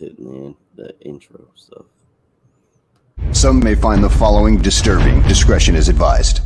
hitting in the intro stuff. Some may find the following disturbing. Discretion is advised.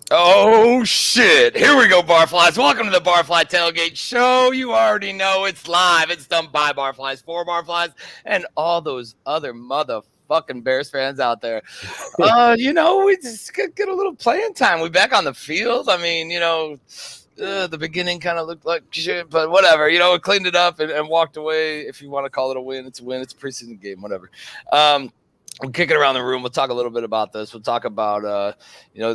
Oh, shit. Here we go, Barflies. Welcome to the Barfly Tailgate Show. You already know it's live. It's done by Barflies, for Barflies, and all those other motherfucking Bears fans out there. We just get a little playing time. We back on the field. I mean, the beginning kind of looked like shit, but whatever. We cleaned it up and walked away. If you want to call it a win, it's a win. It's a preseason game, whatever. We'll kick it around the room. We'll talk a little bit about this. We'll talk about,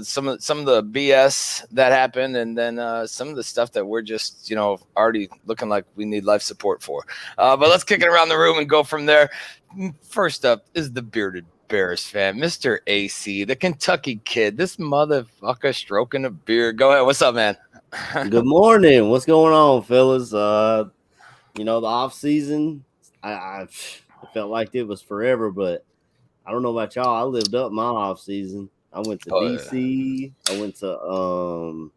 some of the BS that happened, and then some of the stuff that we're just, already looking like we need life support for. But let's kick it around the room and go from there. First up is the bearded Bears fan, Mr. AC, the Kentucky kid. This motherfucker stroking a beard. Go ahead. What's up, man? Good morning. What's going on, fellas? The off season, I felt like it was forever, but I don't know about y'all. I lived up my off season. I went to DC. Yeah. I went to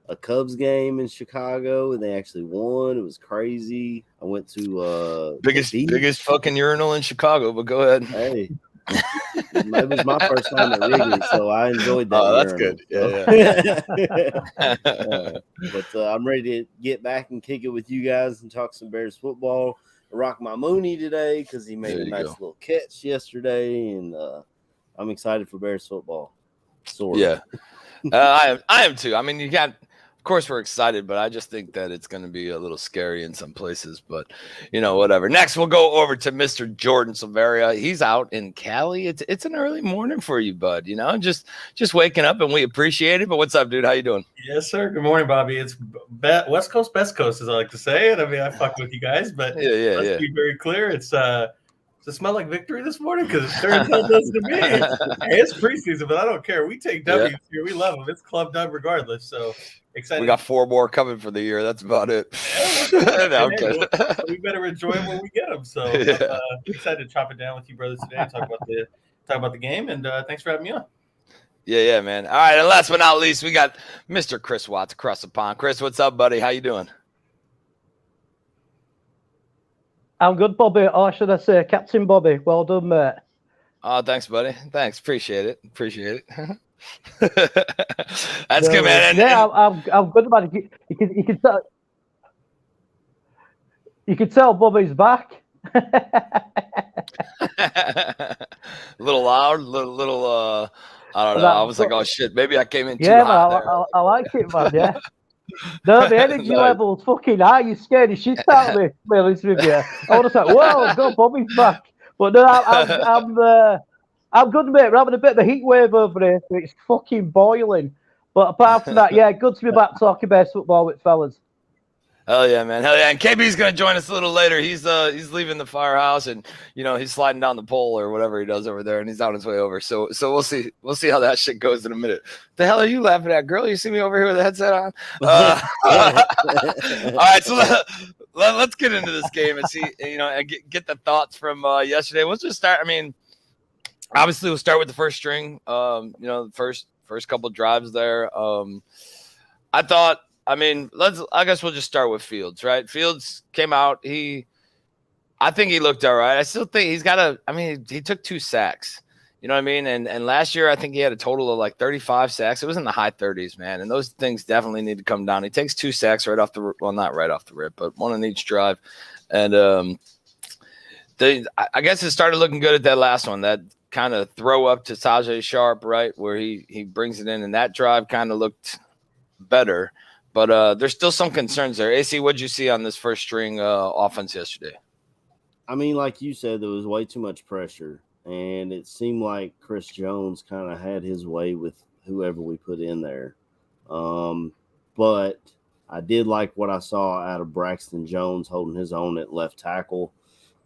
a Cubs game in Chicago, and they actually won. It was crazy. I went to biggest fucking urinal in Chicago. But go ahead. Hey, it was my first time at Wrigley, so I enjoyed that. Oh, that's good. Yeah. But I'm ready to get back and kick it with you guys and talk some Bears football. Rock my Mooney today because he made a nice little catch yesterday, and I'm excited for Bears football. Yeah, I am too. I mean, of course, we're excited, but I just think that it's going to be a little scary in some places. But whatever. Next, we'll go over to Mr. Jordan Silveria. He's out in Cali. It's an early morning for you, bud. Just waking up, and we appreciate it. But what's up, dude? How you doing? Yes, sir. Good morning, Bobby. It's West Coast, best coast, as I like to say. And I mean, I fuck with you guys, but let's be very clear. Does it smell like victory this morning? Because it turns out does to me. It's preseason, but I don't care. We take W's here. We love them. It's club dub regardless. So excited. We got 4 more coming for the year. That's about it. We better enjoy them when we get them. So I'm excited to chop it down with you brothers today and talk about the game. And thanks for having me on. Yeah, man. All right, and last but not least, we got Mr. Chris Watts across the pond. Chris, what's up, buddy? How you doing? I'm good, Bobby. Or should I say Captain Bobby? Well done, mate. Oh, thanks, buddy. Thanks. Appreciate it. That's good, man. I'm good about it. You can tell Bobby's back. A little loud, little I don't know. I was like, oh shit, maybe I came in too hot. I like it, man. Yeah. No, the energy level's fucking high. You're scared of shit out of me, with you. I would have said, whoa, God, Bobby's back. But no, I'm good, mate. We're having a bit of a heat wave over here. It's fucking boiling. But apart from that, good to be back talking Bears football with fellas. Hell yeah, man. Hell yeah. And KB's going to join us a little later. He's leaving the firehouse, and he's sliding down the pole or whatever he does over there, and he's on his way over. So we'll see how that shit goes in a minute. The hell are you laughing at, girl? You see me over here with a headset on? All right, so let's get into this game and see, and get the thoughts from yesterday. Let's just start. I mean, obviously, we'll start with the first string. The first couple drives there. I guess we'll just start with Fields, right? Fields came out. I think he looked all right. I still think he took 2 sacks. You know what I mean? And last year, I think he had a total of like 35 sacks. It was in the high 30s, man. And those things definitely need to come down. He takes 2 sacks right off not right off the rip, but one on each drive. And I guess it started looking good at that last one, that kind of throw up to Tajay Sharp, right, where he brings it in. And that drive kind of looked better. But there's still some concerns there. AC, what'd you see on this first string offense yesterday? I mean, like you said, there was way too much pressure. And it seemed like Chris Jones kind of had his way with whoever we put in there. But I did like what I saw out of Braxton Jones holding his own at left tackle.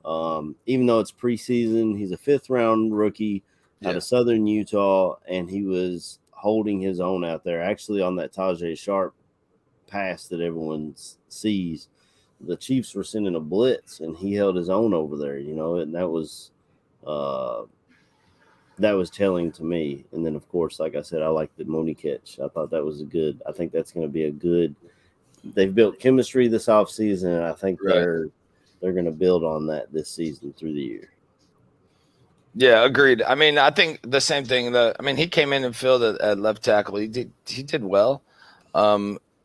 Even though it's preseason, he's a 5th-round rookie out of Southern Utah, and he was holding his own out there. Actually, on that Tajay Sharp pass that everyone sees, the Chiefs were sending a blitz, and he held his own over there, and that was telling to me. And then, of course, like I said, I like the Mooney catch. I thought that was I think that's going to be a good – they've built chemistry this offseason, and I think they're going to build on that this season through the year. Yeah, agreed. I mean, I think the same thing. He came in and filled at left tackle. He did well.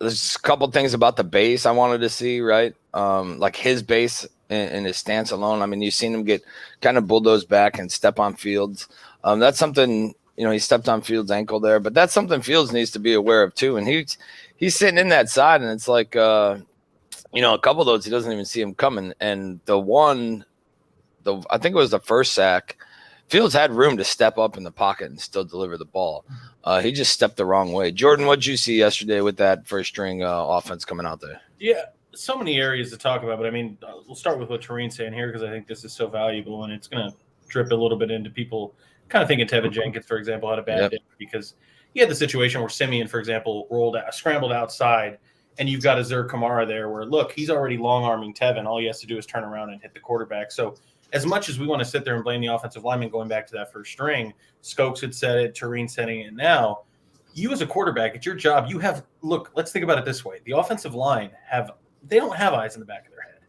There's a couple things about the base I wanted to see, right? Like his base and his stance alone. I mean, you've seen him get kind of bulldozed back and step on Fields. That's something, he stepped on Fields' ankle there, but that's something Fields needs to be aware of too. And he's sitting in that side, and it's like, a couple of those, he doesn't even see him coming. And I think it was the first sack, Fields had room to step up in the pocket and still deliver the ball. He just stepped the wrong way. Jordan, what did you see yesterday with that first string offense coming out there? Yeah, so many areas to talk about, but I mean, we'll start with what Tareen's saying here because I think this is so valuable, and it's going to drip a little bit into people kind of thinking Tevin Jenkins, for example, had a bad day because he had the situation where Simeon, for example, scrambled outside, and you've got Azur Kamara there where, look, he's already long-arming Tevin. All he has to do is turn around and hit the quarterback. So as much as we want to sit there and blame the offensive lineman going back to that first string, Skokes had said it, Tareen saying it now, you as a quarterback, it's your job. Let's think about it this way. The offensive line they don't have eyes in the back of their head.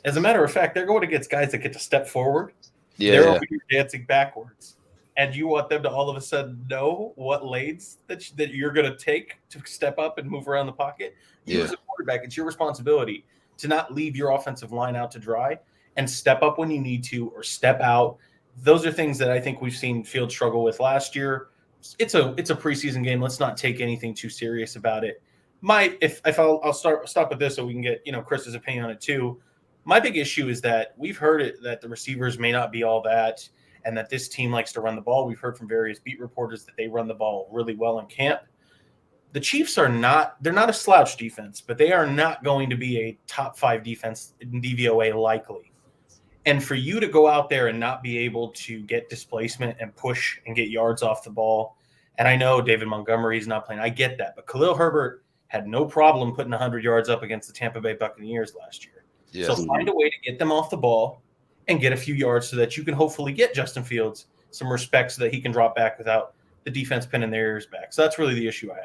As a matter of fact, they're going against guys that get to step forward. They're over here dancing backwards. And you want them to all of a sudden know what lanes that you're going to take to step up and move around the pocket. You as a quarterback, it's your responsibility to not leave your offensive line out to dry and step up when you need to or step out. Those are things that I think we've seen Fields struggle with last year. It's a preseason game. Let's not take anything too serious about it. I'll stop with this so we can get Chris's opinion on it too. My big issue is that we've heard it that the receivers may not be all that, and that this team likes to run the ball. We've heard from various beat reporters that they run the ball really well in camp. The Chiefs they're not a slouch defense, but they are not going to be a top 5 defense in DVOA likely. And for you to go out there and not be able to get displacement and push and get yards off the ball, and I know David Montgomery's not playing. I get that. But Khalil Herbert had no problem putting 100 yards up against the Tampa Bay Buccaneers last year. Yeah. So find a way to get them off the ball and get a few yards so that you can hopefully get Justin Fields some respect so that he can drop back without the defense pinning their ears back. So that's really the issue I had.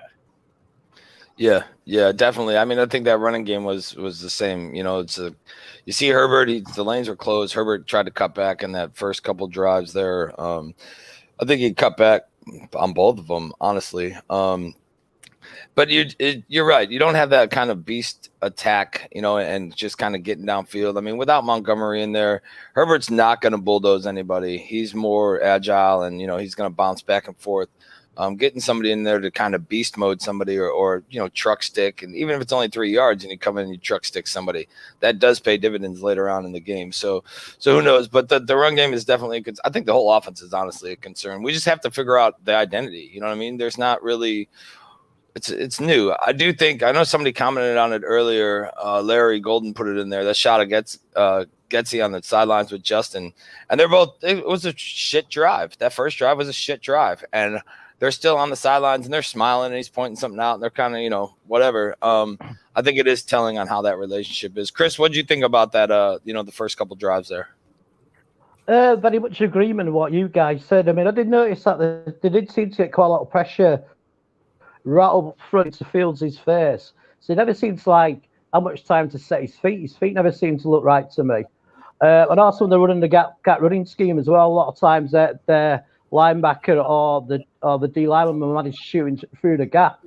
Yeah, definitely. I mean, I think that running game was the same. You see Herbert, the lanes were closed. Herbert tried to cut back in that first couple drives there. I think he cut back on both of them, honestly. But you're right. You don't have that kind of beast attack, and just kind of getting downfield. I mean, without Montgomery in there, Herbert's not going to bulldoze anybody. He's more agile, and, he's going to bounce back and forth. Getting somebody in there to kind of beast mode somebody or truck stick. And even if it's only 3 yards and you come in and you truck stick somebody, that does pay dividends later on in the game. So who knows? But the run game is definitely – I think the whole offense is honestly a concern. We just have to figure out the identity. You know what I mean? There's not really – it's new. I do think – I know somebody commented on it earlier. Larry Golden put it in there. That shot of Getsy on the sidelines with Justin. And they're both – it was a shit drive. That first drive was a shit drive. And – they're still on the sidelines and they're smiling and he's pointing something out and they're kind of, whatever. I think it is telling on how that relationship is. Chris, what did you think about that, the first couple drives there? Very much agreement with what you guys said. I mean, I did notice that they did seem to get quite a lot of pressure right up front to Fields' face. So it never seems like how much time to set his feet. His feet never seem to look right to me. And also when they're running the gap running scheme as well, a lot of times their linebacker or the D lineman managed shooting through the gap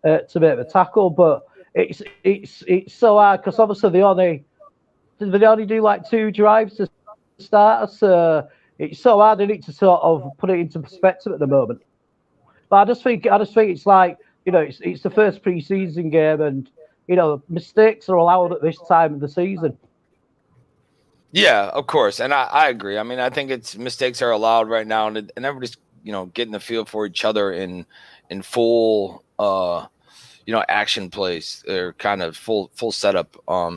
to make the tackle. But it's so hard because obviously they only do like 2 drives to start. So it's so hard they need to sort of put it into perspective at the moment. But I just think it's like, it's the first preseason game and, mistakes are allowed at this time of the season. Yeah, of course. And I agree. I mean, I think mistakes are allowed right now and everybody's, getting the feel for each other in full, action plays. They're kind of full setup. I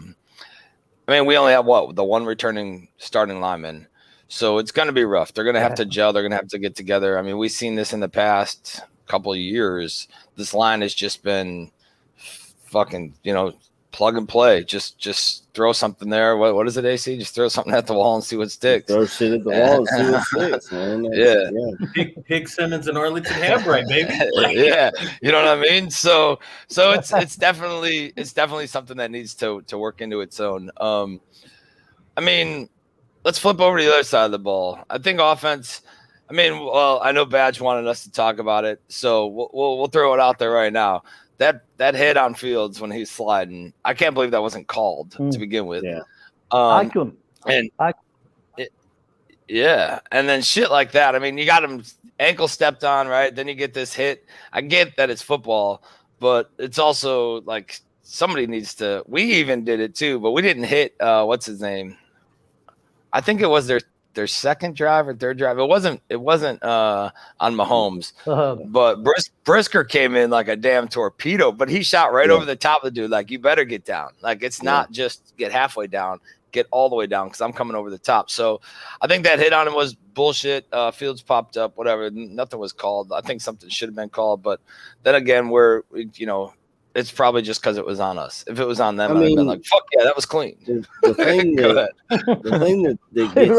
mean, we only have the one returning starting lineman. So it's going to be rough. They're going to have to gel. They're going to have to get together. I mean, we've seen this in the past couple of years. This line has just been fucking, plug and play. Just throw something there. What is it, AC? Just throw something at the wall and see what sticks. Throw shit at the wall and see what sticks, man. Yeah. Pig Simmons and Arlington Hambright, baby. Yeah, you know what I mean. So it's definitely something that needs to work into its own. I mean, let's flip over to the other side of the ball. I think offense. I mean, well, I know Badge wanted us to talk about it, so we'll throw it out there right now. That hit on Fields when he's sliding, I can't believe that wasn't called to begin with. Yeah, I couldn't. Yeah, and then shit like that. I mean, you got him ankle stepped on, right? Then you get this hit. I get that it's football, but it's also like somebody needs to. We even did it too, but we didn't hit. What's his name? I think it was their second drive or third drive. It wasn't on Mahomes, but Brisker came in like a damn torpedo, but he shot right over the top of the dude. Like, you better get down. Like, it's not just get halfway down, get all the way down, because I'm coming over the top. So I think that hit on him was bullshit. Fields popped up, whatever. Nothing was called. I think something should have been called, but then again, it's probably just because it was on us. If it was on them, I'd have been like, fuck yeah, that was clean. The thing that gets me,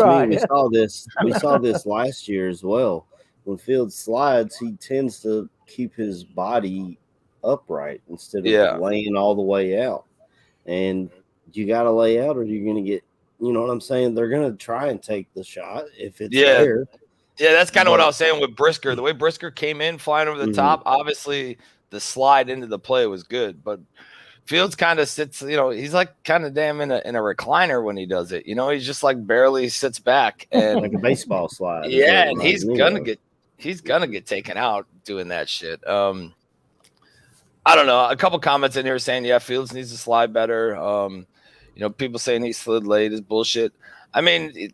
we saw this last year as well. When Fields slides, he tends to keep his body upright instead of laying all the way out. And you got to lay out or you're going to get, you know what I'm saying? They're going to try and take the shot if it's there. Yeah, that's kind of what I was saying with Brisker. The way Brisker came in flying over the top, obviously – the slide into the play was good, but Fields kind of sits, he's like kind of damn in a recliner when he does it. He's just like barely sits back and like a baseball slide. Yeah, and he's gonna get taken out doing that shit. I don't know. A couple comments in here saying, Fields needs to slide better. People saying he slid late is bullshit. I mean,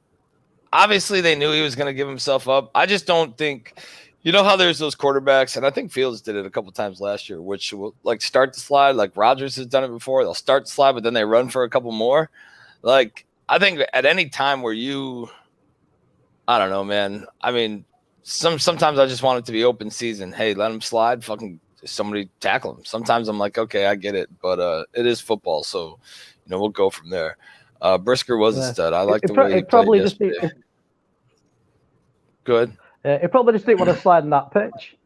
obviously they knew he was gonna give himself up. I just don't think. You know how there's those quarterbacks, and I think Fields did it a couple times last year, which will like start to slide, like Rodgers has done it before. They'll start to slide, but then they run for a couple more. Like, I think at any time where I don't know, man. I mean, sometimes I just want it to be open season. Hey, let him slide. Fucking somebody tackle him. Sometimes I'm like, okay, I get it, but it is football, so we'll go from there. Brisker was a stud. I like the way he played yesterday. Good. He probably just didn't want to slide on that pitch.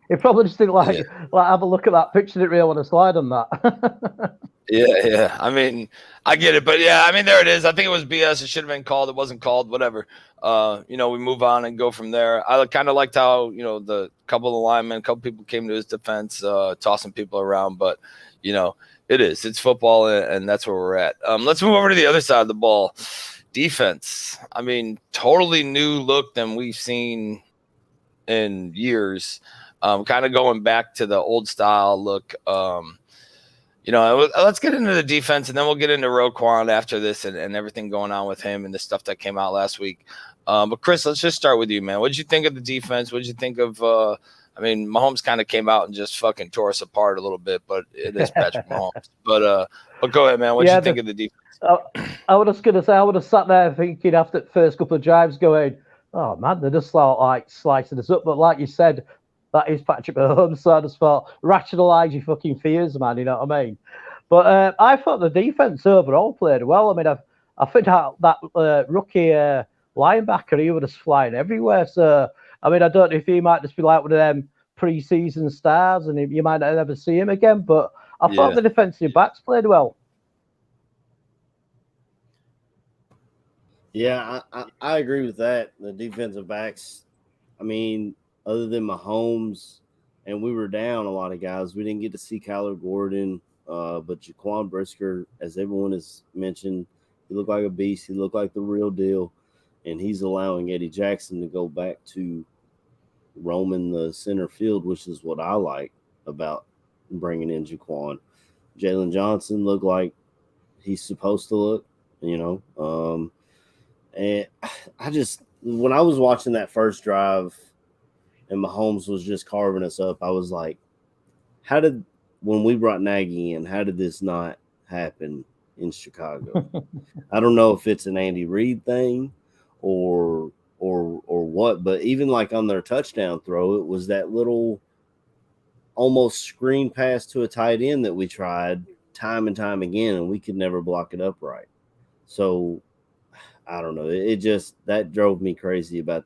He probably just didn't like have a look at that pitch. Didn't really want to slide on that. Yeah. I mean, I get it, but I mean, there it is. I think it was BS. It should have been called. It wasn't called. Whatever. We move on and go from there. I kind of liked how the couple of the linemen, a couple people came to his defense, tossing people around. But it's football, and that's where we're at. Let's move over to the other side of the ball. Defense. I mean, totally new look than we've seen in years. Kind of going back to the old style look. Let's get into the defense, and then we'll get into Roquan after this and everything going on with him and the stuff that came out last week. But Chris, let's just start with you, man. What did you think of the defense? What did you think of? Mahomes kind of came out and just fucking tore us apart a little bit, but it is Patrick Mahomes. But go ahead, man. What did you think of the defense? I was going to say, I would have sat there thinking after the first couple of drives going, oh, man, they're just like slicing us up. But like you said, that is Patrick Mahomes. So I just thought, rationalise your fucking fears, man. You know what I mean? But I thought the defense overall played well. I mean, I think that rookie linebacker, he was just flying everywhere. So, I mean, I don't know if he might just be like one of them preseason stars and you might not ever see him again. But I thought the defensive backs played well. Yeah, I agree with that. The defensive backs, I mean, other than Mahomes, and we were down a lot of guys. We didn't get to see Kyler Gordon, but Jaquan Brisker, as everyone has mentioned, he looked like a beast. He looked like the real deal, and he's allowing Eddie Jackson to go back to roaming the center field, which is what I like about bringing in Jaquan. Jalen Johnson looked like he's supposed to look, you know. And I just, when I was watching that first drive and Mahomes was just carving us up, I was like, when we brought Nagy in, how did this not happen in Chicago? I don't know if it's an Andy Reid thing or what, but even like on their touchdown throw, it was that little almost screen pass to a tight end that we tried time and time again, and we could never block it up right. So I don't know. It just, that drove me crazy about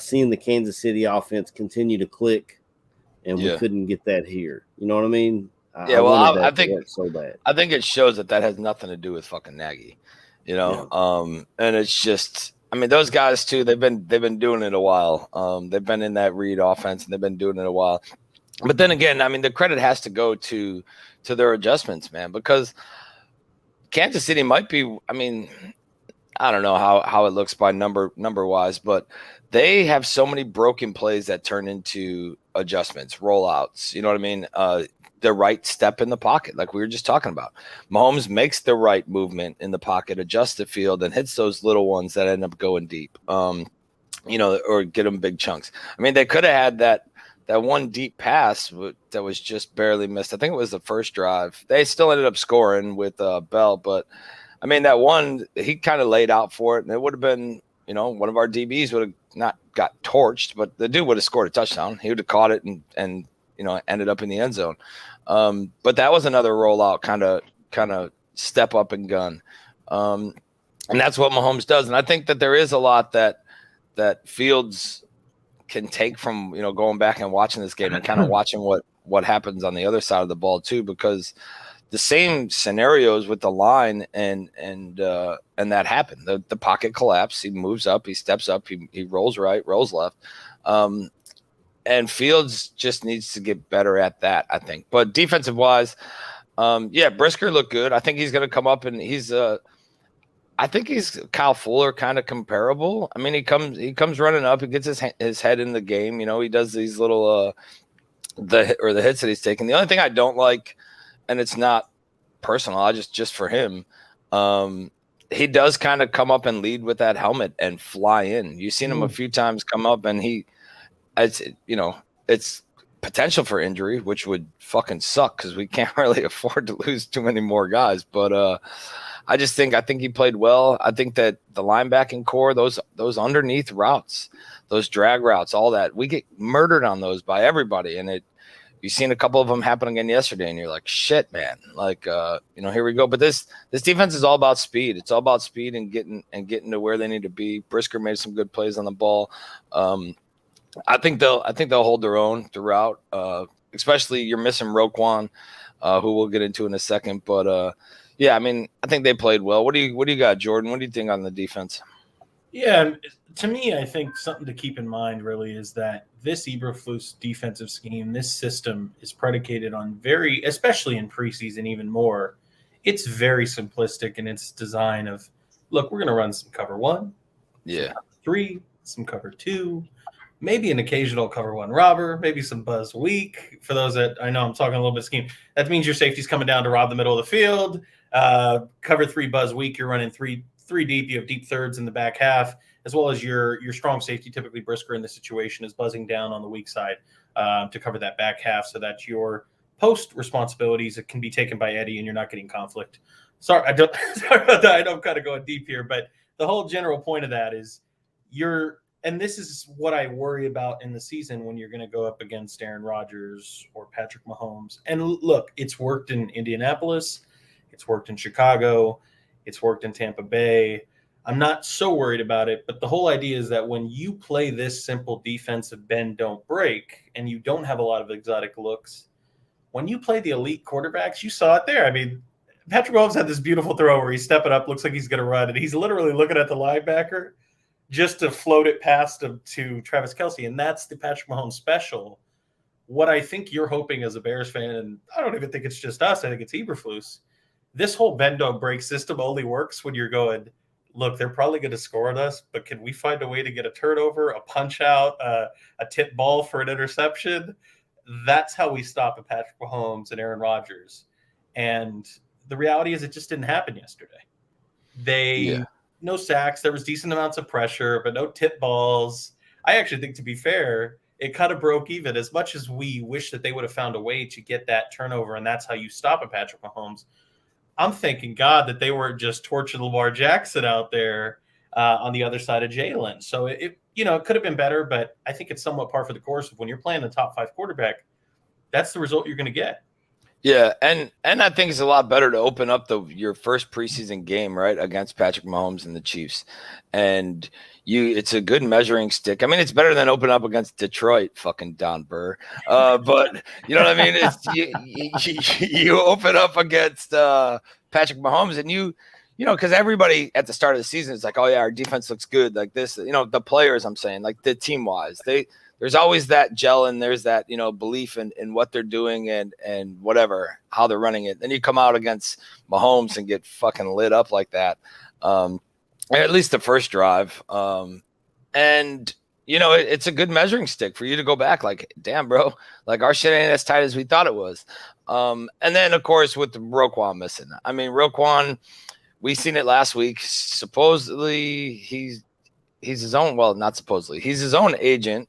seeing the Kansas City offense continue to click, and we couldn't get that here. You know what I mean? I think so bad. I think it shows that has nothing to do with fucking Nagy, you know. Yeah. And it's just, I mean, those guys too. They've been doing it a while. They've been in that Reid offense, and they've been doing it a while. But then again, I mean, the credit has to go to their adjustments, man, because Kansas City might be. I mean, I don't know how it looks by number wise, but they have so many broken plays that turn into adjustments, rollouts. You know what I mean? The right step in the pocket, like we were just talking about. Mahomes makes the right movement in the pocket, adjusts the field, and hits those little ones that end up going deep. You know, or get them big chunks. I mean, they could have had that one deep pass that was just barely missed. I think it was the first drive. They still ended up scoring with Bell, but I mean, that one, he kind of laid out for it, and it would have been, you know, one of our DBs would have not got torched, but the dude would have scored a touchdown. He would have caught it and you know, ended up in the end zone. But that was another rollout kind of step up and gun. And that's what Mahomes does. And I think that there is a lot that Fields can take from, you know, going back and watching this game and kind of watching what happens on the other side of the ball too, because the same scenarios with the line and that happened. The pocket collapse. He moves up. He steps up. He rolls right, rolls left. And Fields just needs to get better at that, I think. But defensive wise, Brisker looked good. I think he's going to come up and I think he's Kyle Fuller kind of comparable. I mean, he comes running up. He gets his head in the game. You know, he does these little the hits that he's taking. The only thing I don't like, and it's not personal, I just for him, he does kind of come up and lead with that helmet and fly in. You've seen him a few times come up, and it's potential for injury, which would fucking suck because we can't really afford to lose too many more guys. But I think he played well. I think that the linebacking core, those underneath routes, those drag routes, all that, we get murdered on those by everybody, and you've seen a couple of them happen again yesterday, and you're like, shit, man. Like, here we go. But this defense is all about speed. It's all about speed and getting to where they need to be. Brisker made some good plays on the ball. I think they'll hold their own throughout. Especially you're missing Roquan, who we'll get into in a second. But I mean, I think they played well. What do you got, Jordan? What do you think on the defense? Yeah, to me, I think something to keep in mind really is that this Eberflus defensive scheme, this system is predicated on especially in preseason even more, it's very simplistic in its design of, look, we're going to run some cover one, some cover 3, some cover 2, maybe an occasional cover 1 robber, maybe some buzz weak. For those that I know I'm talking a little bit scheme, that means your safety's coming down to rob the middle of the field. Cover 3 buzz weak, you're running three deep, you have deep thirds in the back half, as well as your strong safety, typically Brisker in this situation, is buzzing down on the weak side to cover that back half so that your post responsibilities can be taken by Eddie and you're not getting conflict. Sorry about that. I know I'm kind of going deep here, but the whole general point of that is you're and this is what I worry about in the season when you're going to go up against Aaron Rodgers or Patrick Mahomes. And look, it's worked in Indianapolis, it's worked in Chicago, it's worked in Tampa Bay. I'm not so worried about it, but the whole idea is that when you play this simple defensive bend, don't break, and you don't have a lot of exotic looks, when you play the elite quarterbacks, you saw it there. I mean, Patrick Mahomes had this beautiful throw where he's stepping up, looks like he's going to run, and he's literally looking at the linebacker just to float it past him to Travis Kelce, and that's the Patrick Mahomes special. What I think you're hoping as a Bears fan, and I don't even think it's just us, I think it's Eberflus, this whole bend don't break system only works when you're going, look, they're probably going to score on us, but can we find a way to get a turnover, a punch out, a tip ball for an interception? That's how we stop a Patrick Mahomes and Aaron Rodgers. And the reality is it just didn't happen yesterday. No sacks. There was decent amounts of pressure, but no tip balls. I actually think, to be fair, it kind of broke even. As much as we wish that they would have found a way to get that turnover, and that's how you stop a Patrick Mahomes, I'm thanking God that they weren't just torching Lamar Jackson out there on the other side of Jalen. So it could have been better, but I think it's somewhat par for the course of when you're playing the top 5 quarterback, that's the result you're going to get. Yeah, and I think it's a lot better to open up your first preseason game, right, against Patrick Mahomes and the Chiefs. And it's a good measuring stick. I mean, it's better than open up against Detroit, fucking Don Burr. But you know what I mean? It's you open up against Patrick Mahomes, and because everybody at the start of the season is like, oh yeah, our defense looks good, like this. The players, I'm saying, like the team wise, there's always that gel, and there's that, belief in what they're doing and whatever, how they're running it. Then you come out against Mahomes and get fucking lit up like that. At least the first drive. And it's a good measuring stick for you to go back like, damn, bro, like our shit ain't as tight as we thought it was. And then of course with the Roquan missing, I mean, Roquan, we seen it last week. Supposedly he's his own, well, not supposedly, he's his own agent.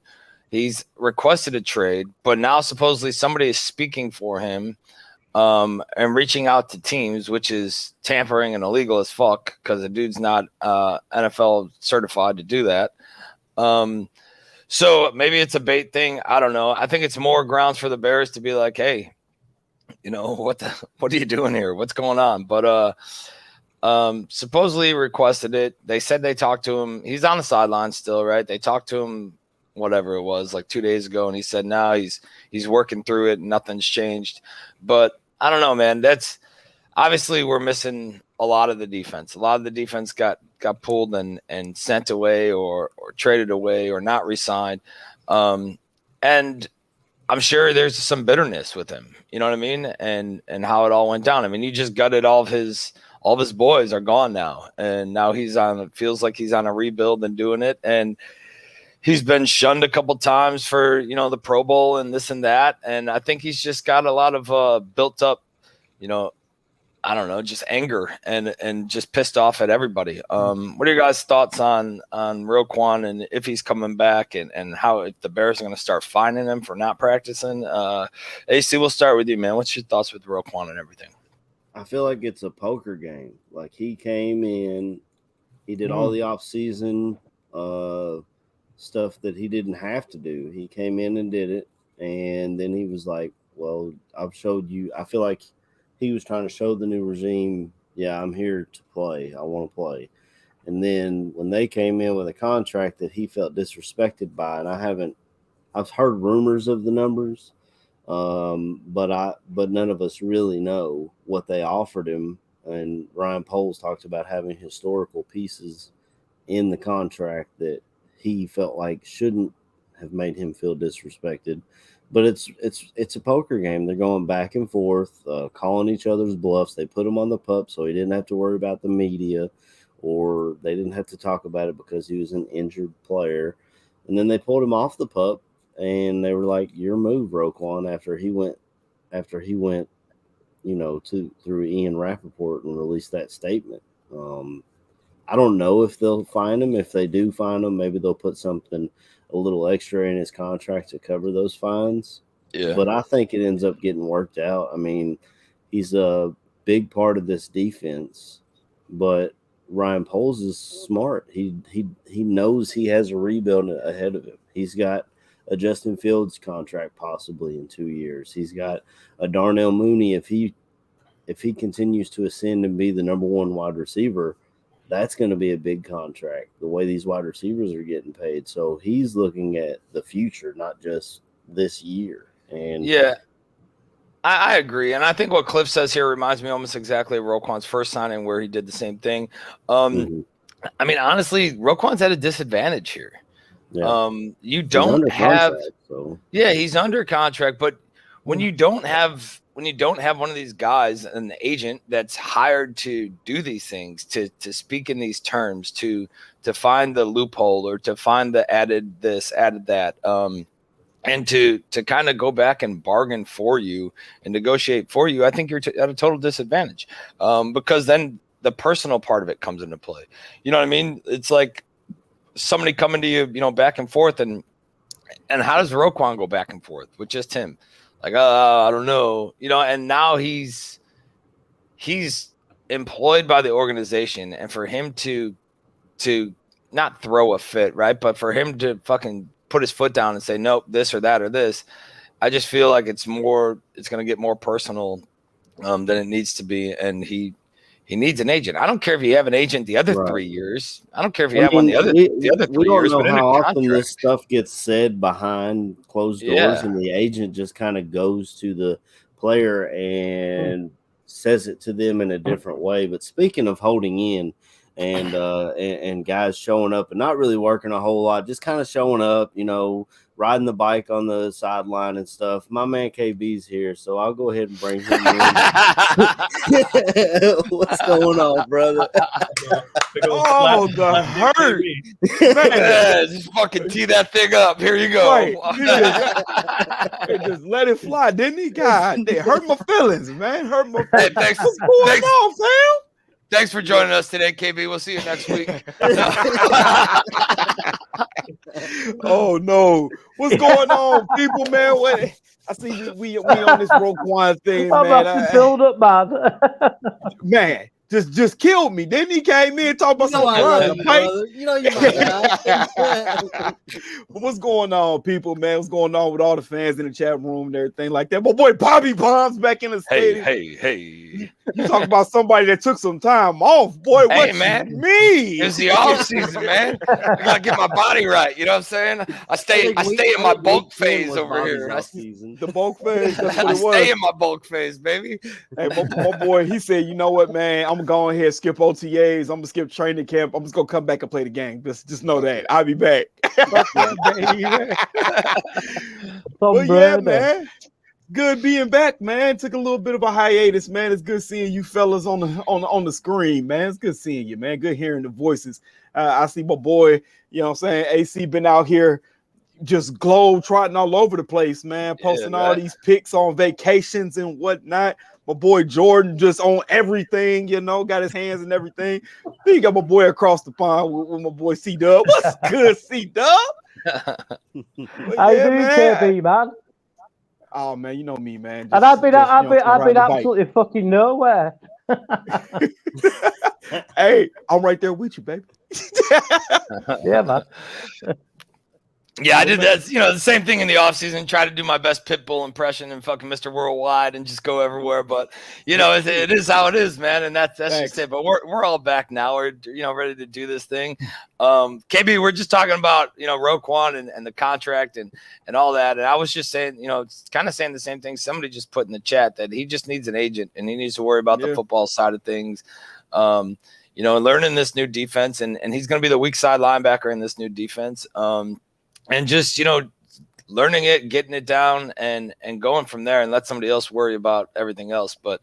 He's requested a trade, but now supposedly somebody is speaking for him and reaching out to teams, which is tampering and illegal as fuck because the dude's not NFL certified to do that. So maybe it's a bait thing. I don't know. I think it's more grounds for the Bears to be like, hey, what are you doing here? What's going on? But supposedly requested it. They said they talked to him. He's on the sideline still, right? They talked to him, whatever it was, like 2 days ago, and he said now he's working through it and nothing's changed. But I don't know, man. That's obviously we're missing a lot of the defense. A lot of the defense got pulled and sent away or traded away or not re-signed. And I'm sure there's some bitterness with him, you know what I mean? And how it all went down. I mean, he just gutted all of his boys are gone now. And now feels like he's on a rebuild and doing it. And he's been shunned a couple times for, the Pro Bowl and this and that. And I think he's just got a lot of built up, I don't know, just anger and just pissed off at everybody. What are your guys' thoughts on Roquan and if he's coming back and how if the Bears are going to start finding him for not practicing? AC, we'll start with you, man. What's your thoughts with Roquan and everything? I feel like it's a poker game. Like he came in, he did all the off-season stuff that he didn't have to do. He came in and did it, and then he was like, well, I've showed you. I feel like he was trying to show the new regime, yeah, I'm here to play. I want to play. And then when they came in with a contract that he felt disrespected by, and I've heard rumors of the numbers, but none of us really know what they offered him. And Ryan Poles talked about having historical pieces in the contract that he felt like shouldn't have made him feel disrespected. But it's a poker game. They're going back and forth, calling each other's bluffs. They put him on the pup so he didn't have to worry about the media, or they didn't have to talk about it because he was an injured player. And then they pulled him off the pup, and they were like, "Your move, Roquan." After he went, through Ian Rappaport and released that statement. I don't know if they'll find him. If they do find him, maybe they'll put something a little extra in his contract to cover those fines. Yeah. But I think it ends up getting worked out. I mean, he's a big part of this defense, but Ryan Poles is smart. He knows he has a rebuild ahead of him. He's got a Justin Fields contract possibly in 2 years. He's got a Darnell Mooney. If he continues to ascend and be the number one wide receiver, that's going to be a big contract. The way these wide receivers are getting paid, so he's looking at the future, not just this year. And yeah. I agree, and I think what Cliff says here reminds me almost exactly of Roquan's first signing, where he did the same thing. I mean, honestly, Roquan's at a disadvantage here. Yeah. You don't have, he's under contract, but when you don't have one of these guys, an agent that's hired to do these things, to speak in these terms, to find the loophole or to find the added this, added that, and to kind of go back and bargain for you and negotiate for you, I think you're at a total disadvantage, because then the personal part of it comes into play. You know what I mean? It's like somebody coming to you, back and forth, and how does Roquan go back and forth with just him? Like, I don't know, and now he's employed by the organization, and for him to not throw a fit, right? But for him to fucking put his foot down and say, nope, this or that or this, I just feel like it's going to get more personal than it needs to be. And he needs an agent. I don't care if you have an agent the other 3 years. I don't care if you have one the other 3 years. We don't know how often this stuff gets said behind closed doors, and the agent just kind of goes to the player and says it to them in a different way. But speaking of holding in, and guys showing up and not really working a whole lot, just kind of showing up, riding the bike on the sideline and stuff. My man KB's here, so I'll go ahead and bring him in. What's going on, brother? Oh, the hurt. Man, just fucking tee that thing up. Here you go. Right. Just let it fly, didn't he? God, they hurt my feelings, man. Hurt my feelings. Hey, What's going on, fam? Thanks for joining us today, KB. We'll see you next week. Oh no, what's going on, people, man? I see we on this Roquan thing, man. I'm filled up, man. Man, just killed me. Then he came in and talked about some brother. You my What's going on, people, man? What's going on with all the fans in the chat room and everything like that? My boy Bobby Bombs back in the stadium. Hey. You talk about somebody that took some time off, boy. What man. you mean? It's the off season, man. I gotta get my body right. You know what I'm saying? I stay in my bulk phase over here. The bulk phase. That's what it was. I stay in my bulk phase, baby. Hey, my boy, he said, you know what, man? I'm gonna go ahead and skip OTAs. I'm gonna skip training camp. I'm just gonna come back and play the game. Just know that I'll be back. But yeah, man. Good being back, man. Took a little bit of a hiatus, man. It's good seeing you fellas on the screen, man. It's good seeing you, man. Good hearing the voices. I see my boy, you know what I'm saying? AC been out here just globe trotting all over the place, man. Posting all these pics on vacations and whatnot. My boy Jordan just on everything, got his hands and everything. Then you got my boy across the pond with my boy C-Dub. What's good, C-Dub? How you doing, KB, man? Oh man, you know me, man. And I've been absolutely fucking nowhere. Hey, I'm right there with you, baby. Yeah, man. Yeah, I did that. The same thing in the offseason. Try to do my best Pitbull impression and fucking Mr. Worldwide and just go everywhere. But it is how it is, man. And that's just it. But we're all back now. We're ready to do this thing. KB, we're just talking about Roquan and the contract and all that. And I was just saying, kind of saying the same thing. Somebody just put in the chat that he just needs an agent and he needs to worry about the football side of things. And learning this new defense, and he's going to be the weak side linebacker in this new defense. And just, learning it, getting it down and going from there, and let somebody else worry about everything else. But,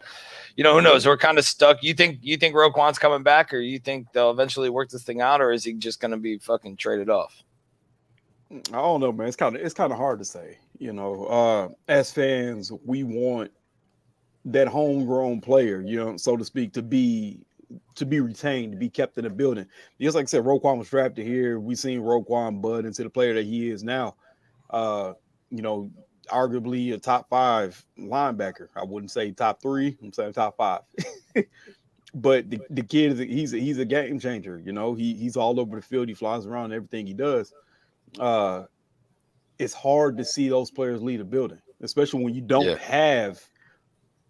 who knows? We're kind of stuck. You think Roquan's coming back, or you think they'll eventually work this thing out, or is he just going to be fucking traded off? I don't know, man. It's kind of hard to say. As fans, we want that homegrown player, so to speak, to be retained, to be kept in the building. Just like I said, Roquan was drafted here. We've seen Roquan bud into the player that he is now. Arguably a top 5 linebacker. I wouldn't say top 3. I'm saying top 5. but the kid is he's a game changer. You know, he's all over the field. He flies around everything he does. It's hard to see those players lead a building, especially when you don't have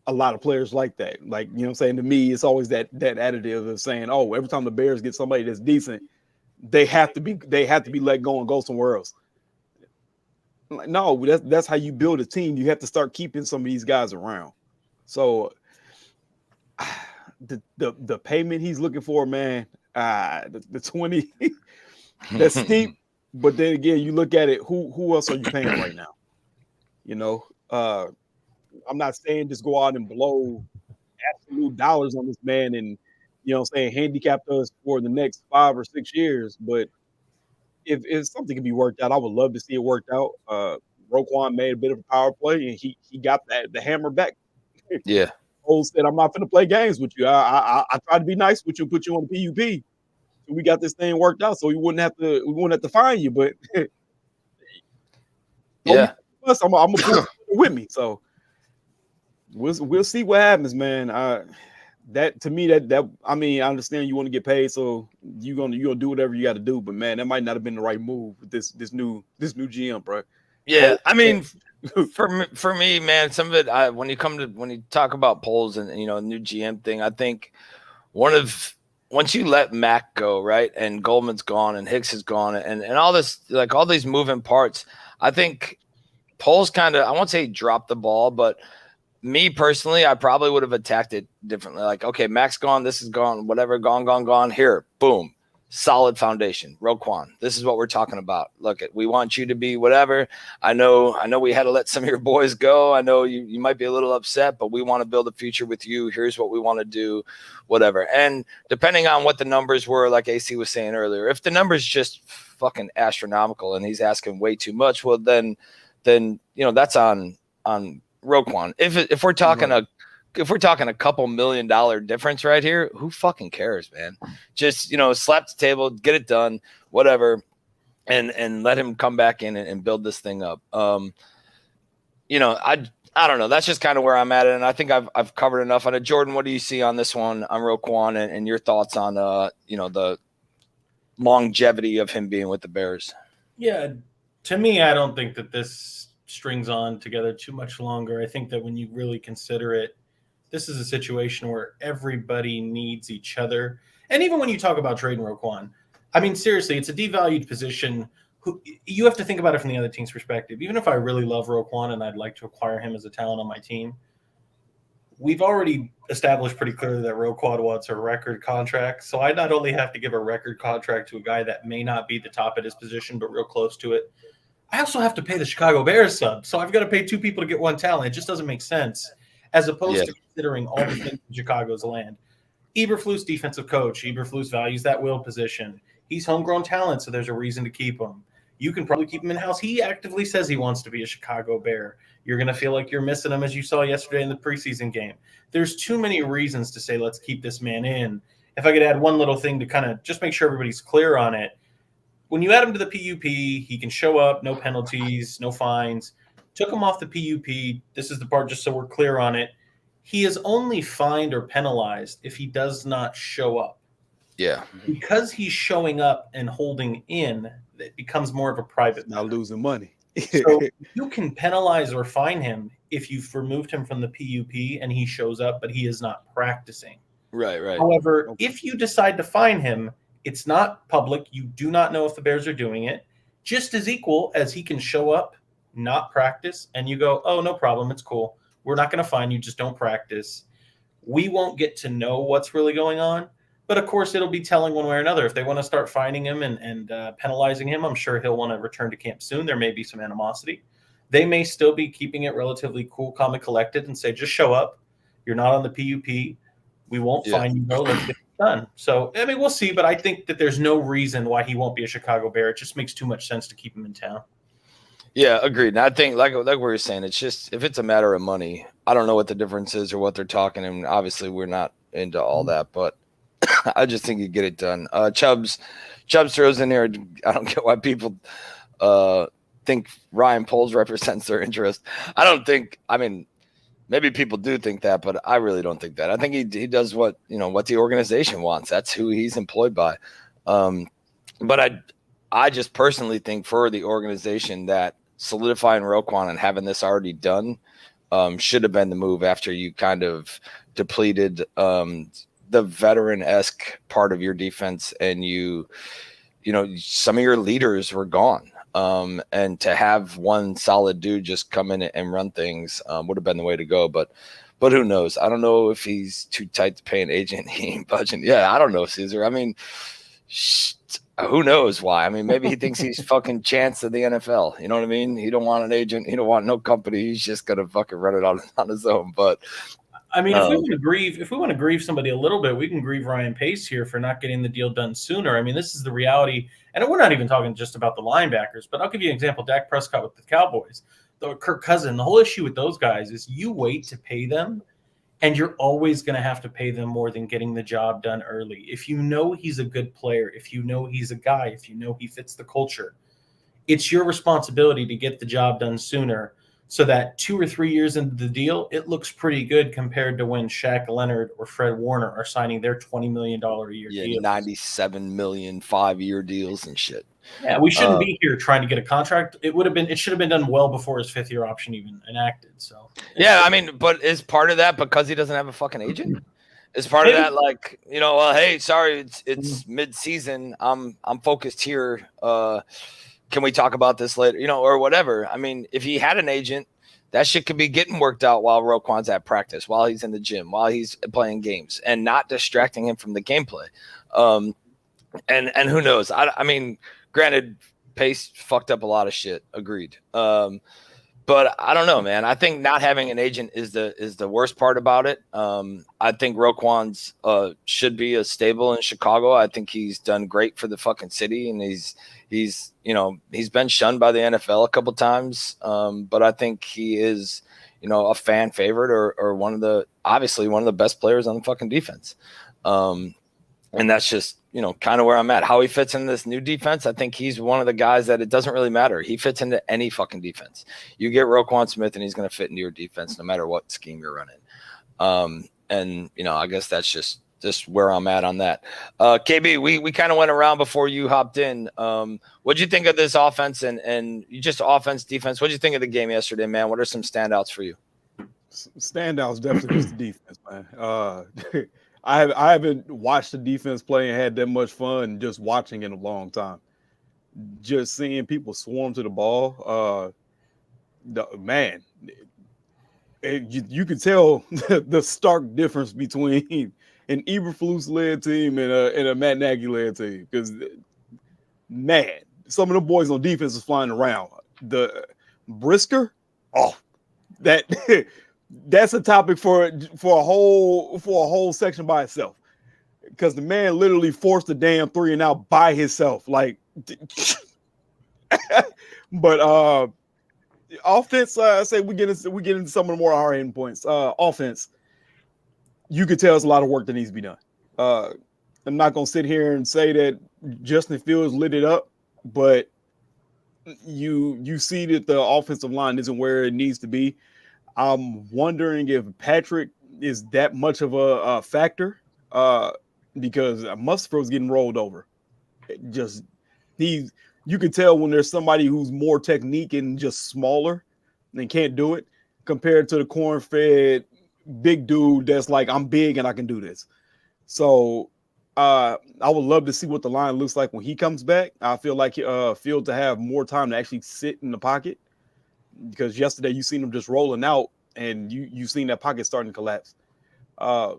a lot of players like that. Like, you know what I'm saying? To me, it's always that additive of saying, oh, every time the Bears get somebody that's decent, they have to be let go and go somewhere else. Like, no, that's how you build a team. You have to start keeping some of these guys around. So the payment he's looking for, man, the 20, that's steep. But then again, you look at it, who else are you paying right now? You know, I'm not saying just go out and blow absolute dollars on this man and, you know what I'm saying, handicap us for the next 5 or 6 years. But if something can be worked out, I would love to see it worked out. Roquan made a bit of a power play, and he got the hammer back. Yeah. Old said, I'm not going to play games with you. I tried to be nice with you, put you on the PUP. So we got this thing worked out, so we wouldn't have to fine you. But yeah, I'm gonna pull with me. So we'll see what happens, man. That to me, that I mean, I understand you want to get paid, so you're gonna do whatever you got to do. But man, that might not have been the right move with this new GM, bro. Yeah, I mean, for me, man, some of it. When you talk about polls and new GM thing, I think once you let Mac go, right, and Goldman's gone and Hicks is gone and all this, like all these moving parts, I think polls kind of, I won't say drop the ball, but me personally, I probably would have attacked it differently. Like, okay, Mac's gone, this is gone, whatever, gone. Here, boom. Solid foundation. Roquan, this is what we're talking about. Look, we want you to be whatever. I know we had to let some of your boys go. I know you might be a little upset, but we want to build a future with you. Here's what we want to do, whatever. And depending on what the numbers were, like AC was saying earlier, if the numbers just fucking astronomical and he's asking way too much, well then that's on Roquan. If we're talking if we're talking a couple $1 million difference right here, who fucking cares, man? Just, slap the table, get it done, whatever, and let him come back in and build this thing up. I don't know. That's just kind of where I'm at. And I think I've covered enough on it. Jordan, what do you see on this one, on Roquan, and your thoughts on, the longevity of him being with the Bears? Yeah, to me, I don't think that this strings on together too much longer. I think that when you really consider it, this is a situation where everybody needs each other. And even when you talk about trading Roquan, I mean, seriously, it's a devalued position. You have to think about it from the other team's perspective. Even if I really love Roquan and I'd like to acquire him as a talent on my team, we've already established pretty clearly that Roquan wants a record contract. So I not only have to give a record contract to a guy that may not be the top at his position, but real close to it, I also have to pay the Chicago Bears sub. So I've got to pay 2 people to get 1 talent. It just doesn't make sense, as opposed to considering all the things in Chicago's land. Eberflus, defensive coach. Eberflus values that will position. He's homegrown talent, so there's a reason to keep him. You can probably keep him in-house. He actively says he wants to be a Chicago Bear. You're going to feel like you're missing him, as you saw yesterday in the preseason game. There's too many reasons to say, let's keep this man in. If I could add one little thing to kind of just make sure everybody's clear on it. When you add him to the PUP, he can show up, no penalties, no fines. Took him off the PUP. This is the part just so we're clear on it. He is only fined or penalized if he does not show up. Yeah. Because he's showing up and holding in, it becomes more of a private matter. Not losing money. So you can penalize or fine him if you've removed him from the PUP and he shows up, but he is not practicing. Right. However, if you decide to fine him, it's not public. You do not know if the Bears are doing it. Just as equal as he can show up, not practice, and you go, oh, no problem, it's cool. We're not going to fine you, just don't practice. We won't get to know what's really going on. But, of course, it'll be telling one way or another. If they want to start fining him and penalizing him, I'm sure he'll want to return to camp soon. There may be some animosity. They may still be keeping it relatively cool, calm, and collected and say, just show up. You're not on the PUP. We won't fine you, though. Let's get it done. So, I mean, we'll see. But I think that there's no reason why he won't be a Chicago Bear. It just makes too much sense to keep him in town. Yeah, agreed. And I think, like we were saying, it's just if it's a matter of money, I don't know what the difference is or what they're talking. And obviously, we're not into all that, but I just think you get it done. Chubbs throws in here. I don't get why people think Ryan Poles represents their interest. I don't think. I mean, Maybe people do think that, but I really don't think that. I think he does what the organization wants. That's who he's employed by. But I just personally think for the organization that solidifying Roquan and having this already done should have been the move after you kind of depleted the veteran-esque part of your defense, and some of your leaders were gone. And to have one solid dude just come in and run things would have been the way to go. But who knows? I don't know if he's too tight to pay an agent. He ain't budging. Yeah, I don't know, Caesar. I mean, who knows why? I mean, maybe he thinks he's fucking chance of the NFL. You know what I mean? He don't want an agent. He don't want no company. He's just gonna fucking run it on his own. But I mean, if we want to grieve somebody a little bit, we can grieve Ryan Pace here for not getting the deal done sooner. I mean, this is the reality, and we're not even talking just about the linebackers. But I'll give you an example: Dak Prescott with the Cowboys, Kirk Cousins. The whole issue with those guys is you wait to pay them, and you're always going to have to pay them more than getting the job done early. If you know he's a good player, if you know he's a guy, if you know he fits the culture, it's your responsibility to get the job done sooner so that 2 or 3 years into the deal, it looks pretty good compared to when Shaq Leonard or Fred Warner are signing their $20 million a year deals. $97 million 5-year deals and shit. Yeah, we shouldn't be here trying to get a contract. It should have been done well before his 5th year option even enacted. So yeah, I mean, but is part of that because he doesn't have a fucking agent? Is part of that like, well, hey, sorry, it's mid-season. I'm focused here. Can we talk about this later? Or whatever. I mean, if he had an agent, that shit could be getting worked out while Roquan's at practice, while he's in the gym, while he's playing games, and not distracting him from the gameplay. And who knows? I mean, granted, Pace fucked up a lot of shit. Agreed. But I don't know, man. I think not having an agent is the worst part about it. I think Roquan's should be a stable in Chicago. I think he's done great for the fucking city, and he's been shunned by the NFL a couple times. But I think he is, a fan favorite or obviously one of the best players on the fucking defense. And that's just, kind of where I'm at. How he fits in this new defense, I think he's one of the guys that it doesn't really matter. He fits into any fucking defense. You get Roquan Smith and he's going to fit into your defense no matter what scheme you're running. And, I guess that's just where I'm at on that. KB, we kind of went around before you hopped in. What'd you think of this offense and just offense, defense? What'd you think of the game yesterday, man? What are some standouts for you? Standouts definitely just the defense, man. I haven't watched the defense play and had that much fun just watching in a long time. Just seeing people swarm to the ball, you could tell the stark difference between an Eberflus-led team and a Matt Nagy-led team. Because, man, some of the boys on defense is flying around. The Brisker, that's a topic for a whole section by itself, because the man literally forced the damn 3 and out by himself. Like, but offense, I say we get into some of the more hard hitting points. Offense, you could tell it's a lot of work that needs to be done. I'm not gonna sit here and say that Justin Fields lit it up, but you see that the offensive line isn't where it needs to be. I'm wondering if Patrick is that much of a factor, because Musgrave's getting rolled over. You can tell when there's somebody who's more technique and just smaller and can't do it, compared to the corn-fed big dude that's like, I'm big and I can do this. So I would love to see what the line looks like when he comes back. I feel like Field to have more time to actually sit in the pocket, because yesterday you seen him just rolling out and you seen that pocket starting to collapse. The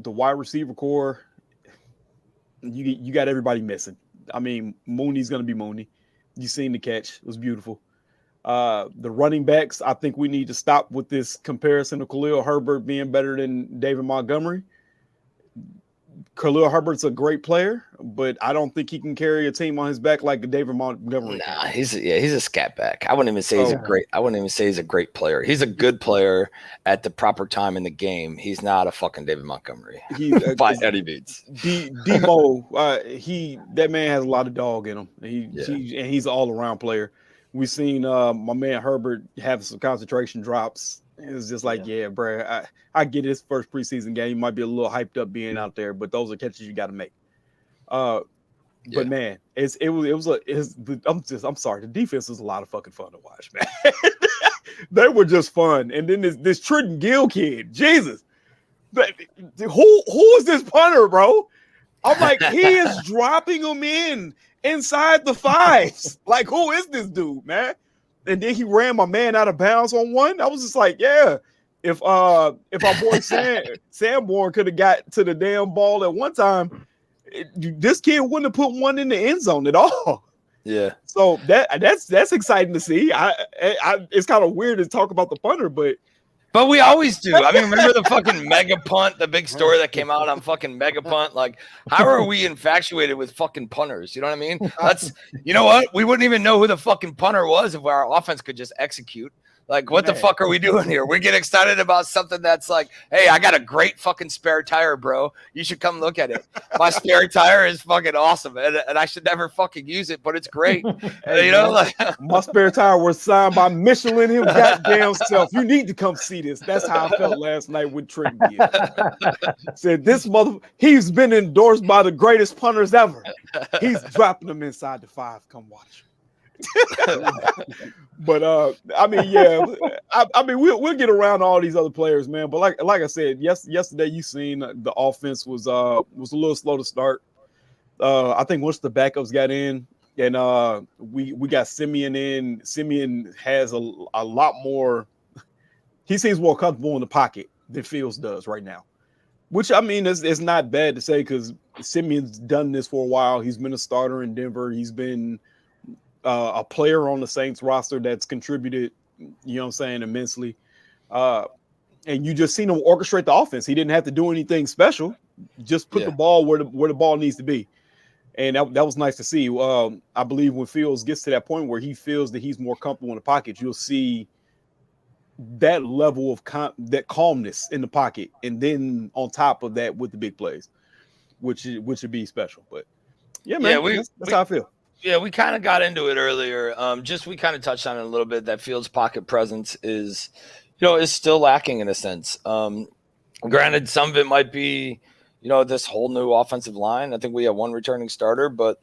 wide receiver core, you got everybody missing. I mean, Mooney's going to be Mooney. You seen the catch. It was beautiful. The running backs, I think we need to stop with this comparison of Khalil Herbert being better than David Montgomery. Khalil Herbert's a great player, but I don't think he can carry a team on his back like David Montgomery. Nah, he's a scat back. I wouldn't even say he's a great player. He's a good player at the proper time in the game. He's not a fucking David Montgomery by any means. Demo, that man has a lot of dog in him. He's an all around player. We've seen my man Herbert have some concentration drops It was just like, yeah, bro, I get his first preseason game. You might be a little hyped up being out there, but those are catches you got to make. But man, I'm sorry. The defense was a lot of fucking fun to watch, man. They were just fun. And then this Trenton Gill kid, Jesus, who is this punter, bro? I'm like, he is dropping them inside the fives. Like, who is this dude, man? And then he ran my man out of bounds on one. I was just like, yeah. If our boy Sanborn could have got to the damn ball at one time, this kid wouldn't have put one in the end zone at all. Yeah. So that's exciting to see. It's kind of weird to talk about the punter, but we always do. I mean, remember the fucking mega punt, the big story that came out on fucking mega punt? Like, how are we infatuated with fucking punters? You know what I mean? You know what? We wouldn't even know who the fucking punter was if our offense could just execute. Like, what the fuck are we doing here? We get excited about something that's like, hey, I got a great fucking spare tire, bro. You should come look at it. My spare tire is fucking awesome, and I should never fucking use it, but it's great. You know, like my spare tire was signed by Michelin him goddamn self. You need to come see this. That's how I felt last night with Trenton. Said this he's been endorsed by the greatest punters ever. He's dropping them inside the five. Come watch. But I mean, yeah, I mean, we'll get around all these other players, man. But like I said, yesterday you seen the offense was a little slow to start. I think once the backups got in, and we got Simeon in. Simeon has a lot more. He seems more comfortable in the pocket than Fields does right now, which I mean it's not bad to say because Simeon's done this for a while. He's been a starter in Denver. He's been a player on the Saints roster that's contributed, you know what I'm saying, immensely. And you just seen him orchestrate the offense. He didn't have to do anything special. Just put the ball where the ball needs to be. And that was nice to see. I believe when Fields gets to that point where he feels that he's more comfortable in the pocket, you'll see that level of that calmness in the pocket. And then on top of that with the big plays, which would be special. But yeah, man, that's how I feel. Yeah, we kind of got into it earlier. We kind of touched on it a little bit. That Fields' pocket presence is still lacking in a sense. Granted, some of it might be, this whole new offensive line. I think we have one returning starter, but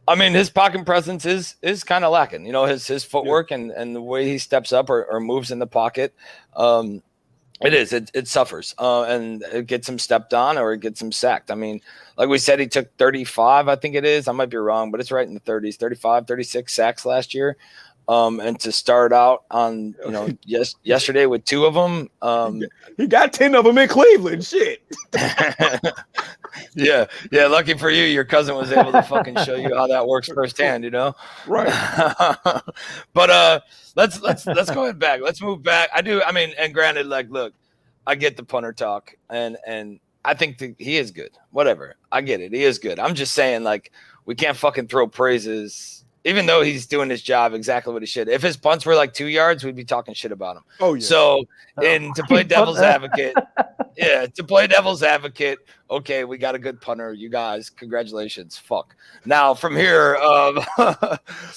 I mean, his pocket presence is kind of lacking. His footwork and the way he steps up or moves in the pocket. It suffers and it gets him stepped on or it gets him sacked. I mean, like we said, he took 35, I think it is. I might be wrong, but it's right in the 30s, 35, 36 sacks last year. And to start out on, yesterday with 2 of them. He got 10 of them in Cleveland. Shit. Yeah. Lucky for you, your cousin was able to fucking show you how that works firsthand, Right. But let's go ahead back. Let's move back. I mean, and granted, like, look, I get the punter talk and I think he is good. Whatever. I get it. He is good. I'm just saying, like, we can't fucking throw praises, even though he's doing his job exactly what he should. If his punts were like 2 yards, we'd be talking shit about him. Oh, yeah. So, and to play devil's advocate, okay, we got a good punter. You guys, congratulations. Fuck. Now, from here,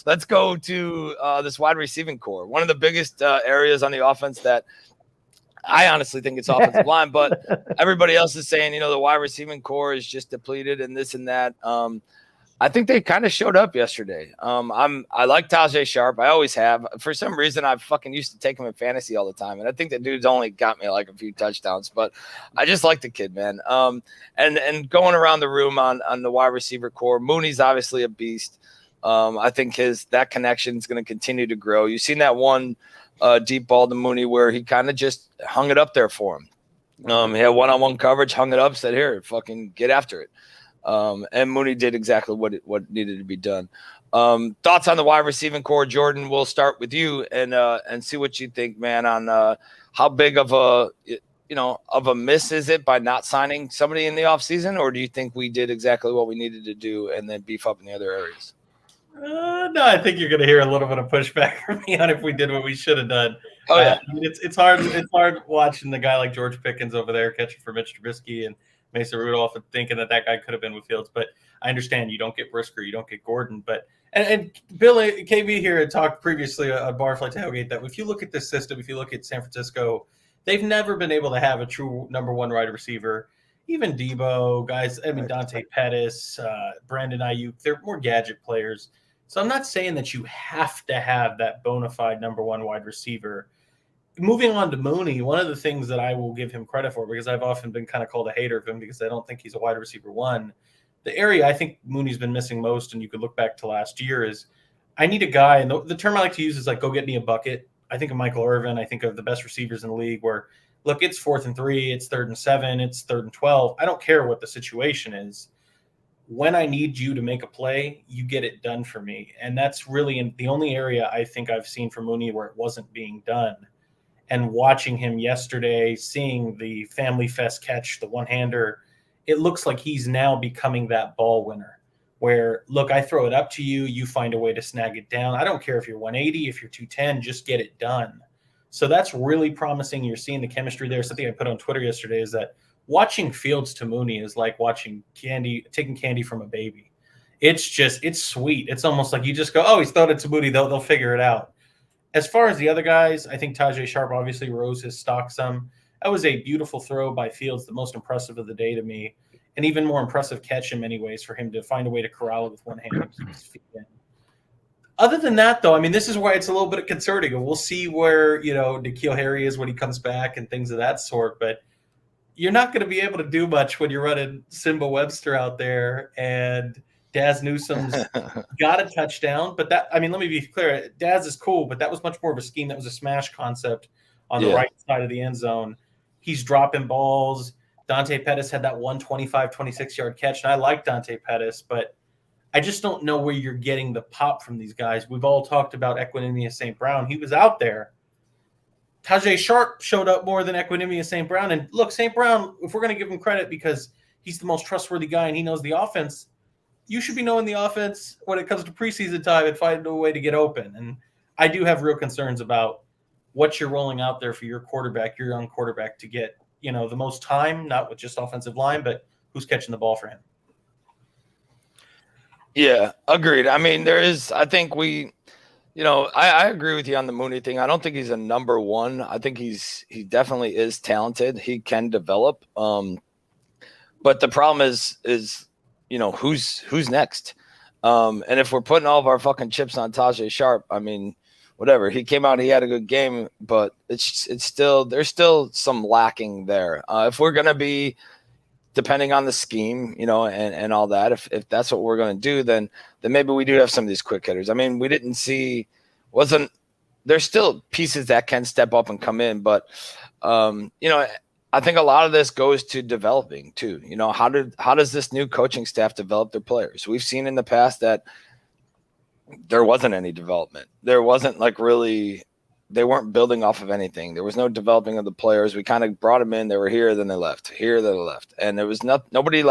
let's go to this wide receiving core. One of the biggest areas on the offense that I honestly think it's offensive line, but everybody else is saying, the wide receiving core is just depleted and this and that. I think they kind of showed up yesterday. I like Tajay Sharp. I always have. For some reason, I fucking used to take him in fantasy all the time, and I think the dude's only got me like a few touchdowns, but I just like the kid, man. And going around the room on the wide receiver core, Mooney's obviously a beast. I think that connection is going to continue to grow. You've seen that one deep ball to Mooney where he kind of just hung it up there for him. He had one-on-one coverage, hung it up, said, "Here, fucking get after it." And Mooney did exactly what needed to be done. Thoughts on the wide receiving core, Jordan? We'll start with you and see what you think, man, on how big of a miss is it by not signing somebody in the offseason, or do you think we did exactly what we needed to do and then beef up in the other areas? No, I think you're going to hear a little bit of pushback from me on if we did what we should have done. Oh yeah, it's hard watching the guy like George Pickens over there catching for Mitch Trubisky and Mason Rudolph and thinking that guy could have been with Fields. But I understand you don't get Brisker, you don't get Gordon. But And Bill KB here had talked previously on Barfly Tailgate that if you look at this system, if you look at San Francisco, they've never been able to have a true number one wide receiver. Even Debo, guys, I mean, Dante Pettis, Brandon Ayuk, they're more gadget players. So I'm not saying that you have to have that bona fide number one wide receiver. Moving on to Mooney, one of the things that I will give him credit for, because I've often been kind of called a hater of him because I don't think he's a wide receiver one. The area I think Mooney's been missing most, and you could look back to last year, is I need a guy, and the term I like to use is like, go get me a bucket. I think of Michael Irvin. I think of the best receivers in the league where, look, it's 4th and 3, it's 3rd and 7, it's 3rd and 12. I don't care what the situation is. When I need you to make a play, you get it done for me. And that's really the only area I think I've seen from Mooney where it wasn't being done. And watching him yesterday, seeing the Family Fest catch, the one-hander, it looks like he's now becoming that ball winner where, look, I throw it up to you, you find a way to snag it down. I don't care if you're 180, if you're 210, just get it done. So that's really promising. You're seeing the chemistry there. Something I put on Twitter yesterday is that watching Fields to Mooney is like taking candy from a baby. It's sweet. It's almost like you just go, oh, he's thrown it to Mooney. They'll figure it out. As far as the other guys, I think Tajay Sharp obviously rose his stock some. That was a beautiful throw by Fields, the most impressive of the day to me, and even more impressive catch in many ways for him to find a way to corral it with one hand and keep his feet in. Other than that, though, I mean, this is why it's a little bit concerning, and we'll see where, N'Keal Harry is when he comes back and things of that sort, but you're not going to be able to do much when you're running Simba Webster out there, and Daz Newsome's got a touchdown, but let me be clear. Daz is cool, but that was much more of a scheme. That was a smash concept on the right side of the end zone. He's dropping balls. Dante Pettis had that 26-yard catch, and I like Dante Pettis, but I just don't know where you're getting the pop from these guys. We've all talked about Equinemius St. Brown. He was out there. Tajay Sharp showed up more than Equinemius St. Brown. And look, St. Brown, if we're going to give him credit because he's the most trustworthy guy and he knows the offense, you should be knowing the offense when it comes to preseason time and finding a way to get open. And I do have real concerns about what you're rolling out there for your quarterback, your young quarterback, to get, the most time, not with just offensive line, but who's catching the ball for him. Yeah, agreed. I mean, I think I agree with you on the Mooney thing. I don't think he's a number one. I think he definitely is talented. He can develop. But the problem is who's next? And if we're putting all of our fucking chips on Tajay Sharp, I mean, whatever. He came out, he had a good game, but there's still some lacking there. If we're gonna be depending on the scheme, and all that, if that's what we're gonna do, then maybe we do have some of these quick hitters. I mean, we didn't see there's still pieces that can step up and come in, but I think a lot of this goes to developing too. How does this new coaching staff develop their players? We've seen in the past that there wasn't any development. There wasn't they weren't building off of anything. There was no developing of the players. We kind of brought them in. They were here, then they left. Here, then they left. And there was nobody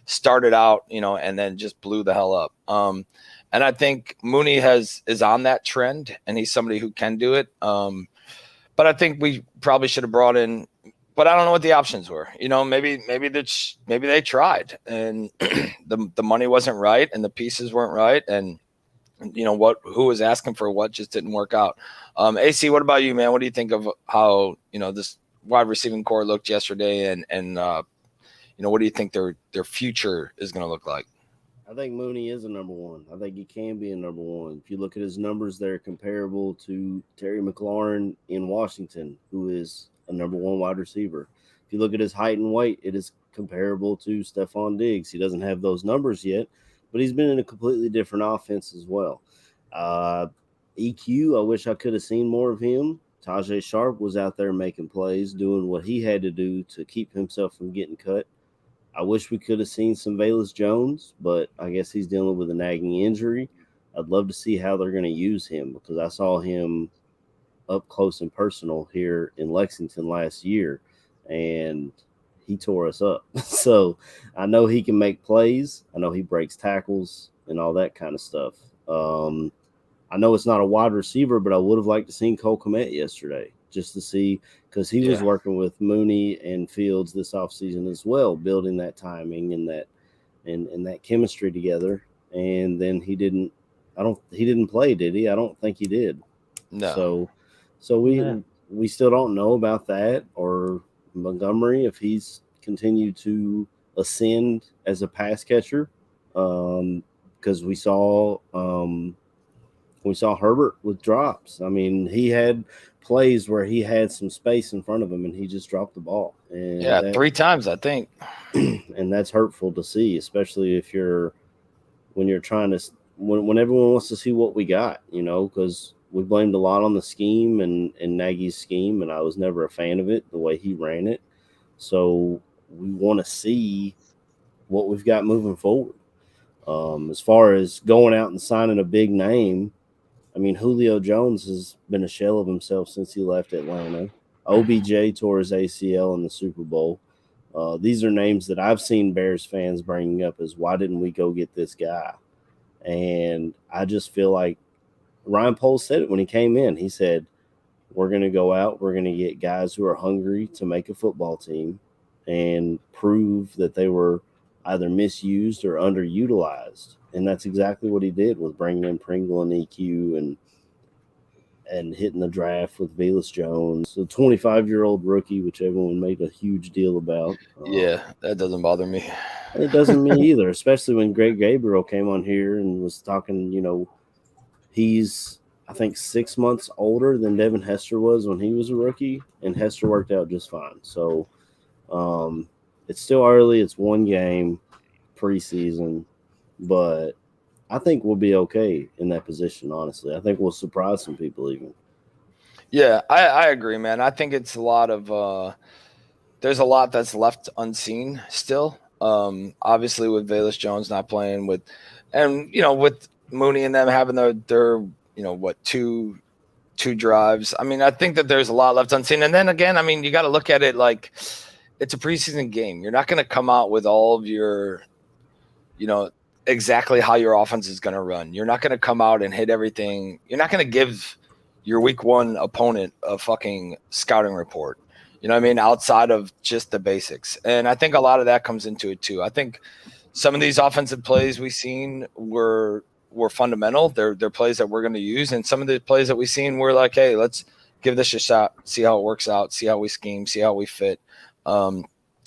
started out, and then just blew the hell up. And I think Mooney is on that trend, and he's somebody who can do it. But I think we probably should have brought in. But I don't know what the options were. Maybe they tried, and the money wasn't right, and the pieces weren't right, and who was asking for what just didn't work out. AC, what about you, man? What do you think of how this wide receiving core looked yesterday, and what do you think their future is going to look like? I think Mooney is a number one. I think he can be a number one. If you look at his numbers, they're comparable to Terry McLaurin in Washington, who is a number one wide receiver. If you look at his height and weight, it is comparable to Stephon Diggs. He doesn't have those numbers yet, but he's been in a completely different offense as well. EQ, I wish I could have seen more of him. Tajay Sharp was out there making plays, doing what he had to do to keep himself from getting cut. I wish we could have seen some Velus Jones, but I guess he's dealing with a nagging injury. I'd love to see how they're going to use him because I saw him up close and personal here in Lexington last year, and he tore us up. So I know he can make plays. I know he breaks tackles and all that kind of stuff. I know it's not a wide receiver, but I would have liked to seen Cole Kmet yesterday just to see, because he was working with Mooney and Fields this offseason as well, building that timing and that chemistry together. And then he didn't He didn't play, did he? I don't think he did. No. So we still don't know about that, or Montgomery, if he's continued to ascend as a pass catcher. Because we saw Herbert with drops. I mean, he had plays where he had some space in front of him and he just dropped the ball. And 3 times, I think. And that's hurtful to see, especially when everyone wants to see what we got, because we blamed a lot on the scheme and Nagy's scheme, and I was never a fan of it, the way he ran it. So we want to see what we've got moving forward. As far as going out and signing a big name, I mean, Julio Jones has been a shell of himself since he left Atlanta. OBJ tore his ACL in the Super Bowl. These are names that I've seen Bears fans bringing up as, why didn't we go get this guy? And I just feel like Ryan Poles said it when he came in. He said, we're going to go out, we're going to get guys who are hungry to make a football team and prove that they were either misused or underutilized. And that's exactly what he did with bringing in Pringle and EQ and hitting the draft with Velus Jones, a 25-year-old rookie, which everyone made a huge deal about. Yeah, that doesn't bother me. It doesn't me either, especially when Greg Gabriel came on here and was talking, he's, I think, 6 months older than Devin Hester was when he was a rookie, and Hester worked out just fine. So it's still early. It's one game, preseason, but I think we'll be okay in that position, honestly. I think we'll surprise some people even. Yeah, I agree, man. I think it's a lot of there's a lot that's left unseen still. Obviously with Velus Jones not playing, with Mooney and them having their two drives. I mean, I think that there's a lot left unseen. And then again, I mean, you got to look at it like it's a preseason game. You're not going to come out with all of your, exactly how your offense is going to run. You're not going to come out and hit everything. You're not going to give your week 1 opponent a fucking scouting report. You know what I mean? Outside of just the basics. And I think a lot of that comes into it too. I think some of these offensive plays we've seen were fundamental. They're plays that we're going to use. And some of the plays that we've seen were like, hey, let's give this a shot, see how it works out, see how we scheme, see how we fit. And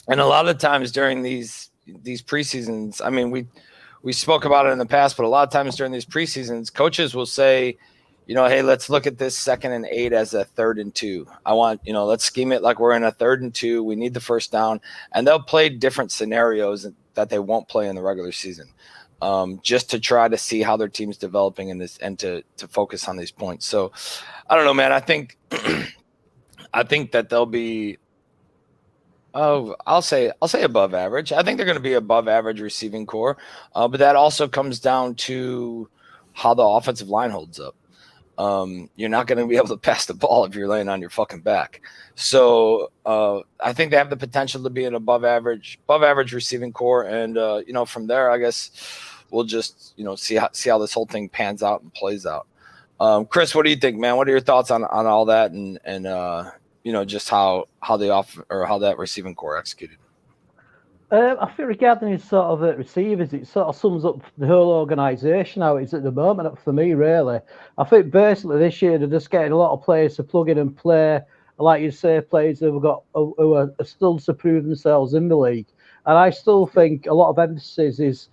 a lot of times during these preseasons, I mean, we spoke about it in the past, but a lot of times during these preseasons, coaches will say, hey, let's look at this 2nd and 8 as a 3rd and 2. I want, let's scheme it like we're in a 3rd and 2. We need the first down, and they'll play different scenarios that they won't play in the regular season, just to try to see how their team's developing in this and to focus on these points. So I don't know, man. I think that they'll be, I'll say above average. I think they're going to be above average receiving core, but that also comes down to how the offensive line holds up. You're not going to be able to pass the ball if you're laying on your fucking back. So I think they have the potential to be an above average receiving core, and from there, I guess we'll just see how this whole thing pans out and plays out. Chris, what do you think, man? What are your thoughts on all that and just how that receiving core executed? I feel regarding his sort of receivers, it sort of sums up the whole organisation how it is at the moment. For me, really, I think basically this year they're just getting a lot of players to plug in and play. Like you say, players who are still to prove themselves in the league. And I still think a lot of emphasis is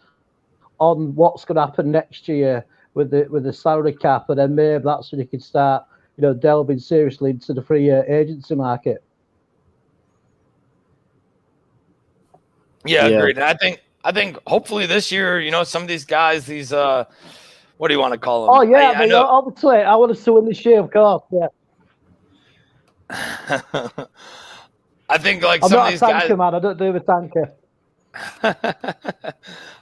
on what's going to happen next year with the salary cap, and then maybe that's when you can start, delving seriously into the free agency market. Yeah, agreed. And I think hopefully this year, some of these guys, these what do you want to call them? Oh yeah, I know. Obviously, I want us to win this year, of course. Yeah. I think like I'm some not of these a tanker, guys, man. I don't do the tanker.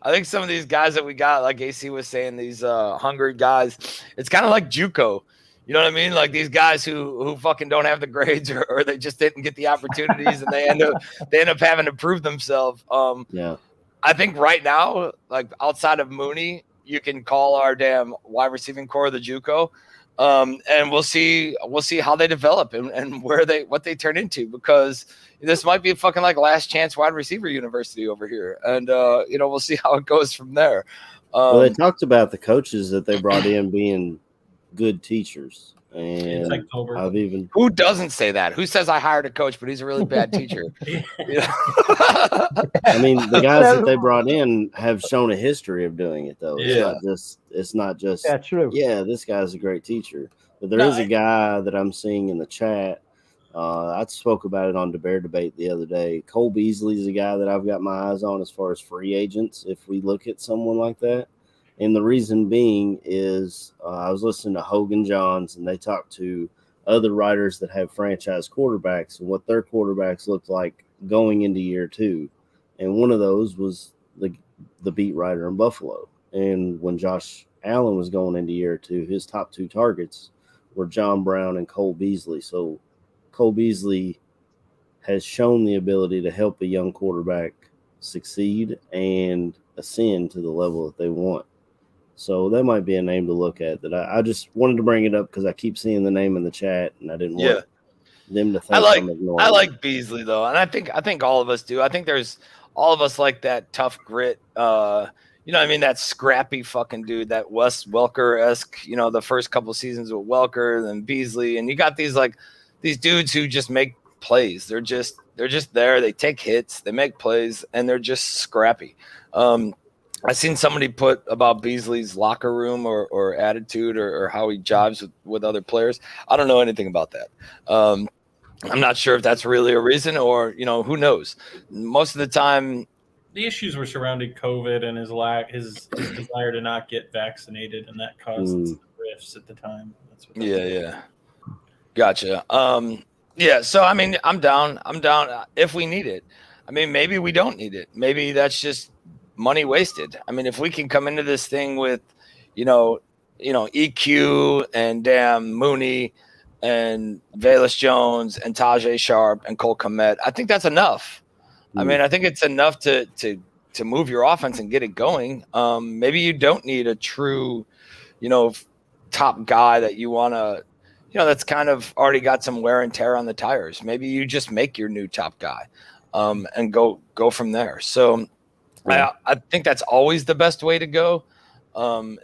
I think some of these guys that we got, like AC was saying, these hungry guys, it's kind of like JUCO. You know what I mean? Like these guys who fucking don't have the grades or they just didn't get the opportunities and they end up having to prove themselves. Yeah. I think right now, like outside of Mooney, you can call our damn wide receiving core the JUCO. And we'll see how they develop and what they turn into, because this might be a fucking like last chance wide receiver university over here. And we'll see how it goes from there. Well, they talked about the coaches that they brought in being good teachers. And like I've even who doesn't say that? Who says I hired a coach, but he's a really bad teacher? I mean, the guys that they brought in have shown a history of doing it, though. It's not just true. Yeah, this guy's a great teacher. But there is a guy that I'm seeing in the chat. I spoke about it on the Bear Debate the other day. Cole Beasley is a guy that I've got my eyes on as far as free agents, if we look at someone like that. And the reason being is I was listening to Hogan Johns, and they talked to other writers that have franchise quarterbacks and what their quarterbacks looked like going into year 2. And one of those was the beat writer in Buffalo. And when Josh Allen was going into year 2, his top 2 targets were John Brown and Cole Beasley. So Cole Beasley has shown the ability to help a young quarterback succeed and ascend to the level that they want. So that might be a name to look at. That I just wanted to bring it up because I keep seeing the name in the chat, and I didn't want them to think I'm ignoring. I like Beasley though, and I think all of us do. I think there's all of us like that tough grit. You know what I mean? That scrappy fucking dude, that Wes Welker-esque. You know, the first couple seasons with Welker, then Beasley, and you got these dudes who just make plays. They're just there. They take hits, they make plays, and they're just scrappy. I seen somebody put about Beasley's locker room or attitude or how he jives with other players. I don't know anything about that. I'm not sure if that's really a reason or, who knows. Most of the time, the issues were surrounding COVID and his desire to not get vaccinated, and that caused rifts at the time. That's what yeah. Gotcha. So I mean, I'm down if we need it. I mean, maybe we don't need it. Maybe that's just money wasted. I mean, if we can come into this thing with, EQ and damn Mooney and Velus Jones and Tajay Sharp and Cole Kmet, I think that's enough. I mean, I think it's enough to move your offense and get it going. Maybe you don't need a true, top guy that you want to, that's kind of already got some wear and tear on the tires. Maybe you just make your new top guy and go from there. So I think that's always the best way to go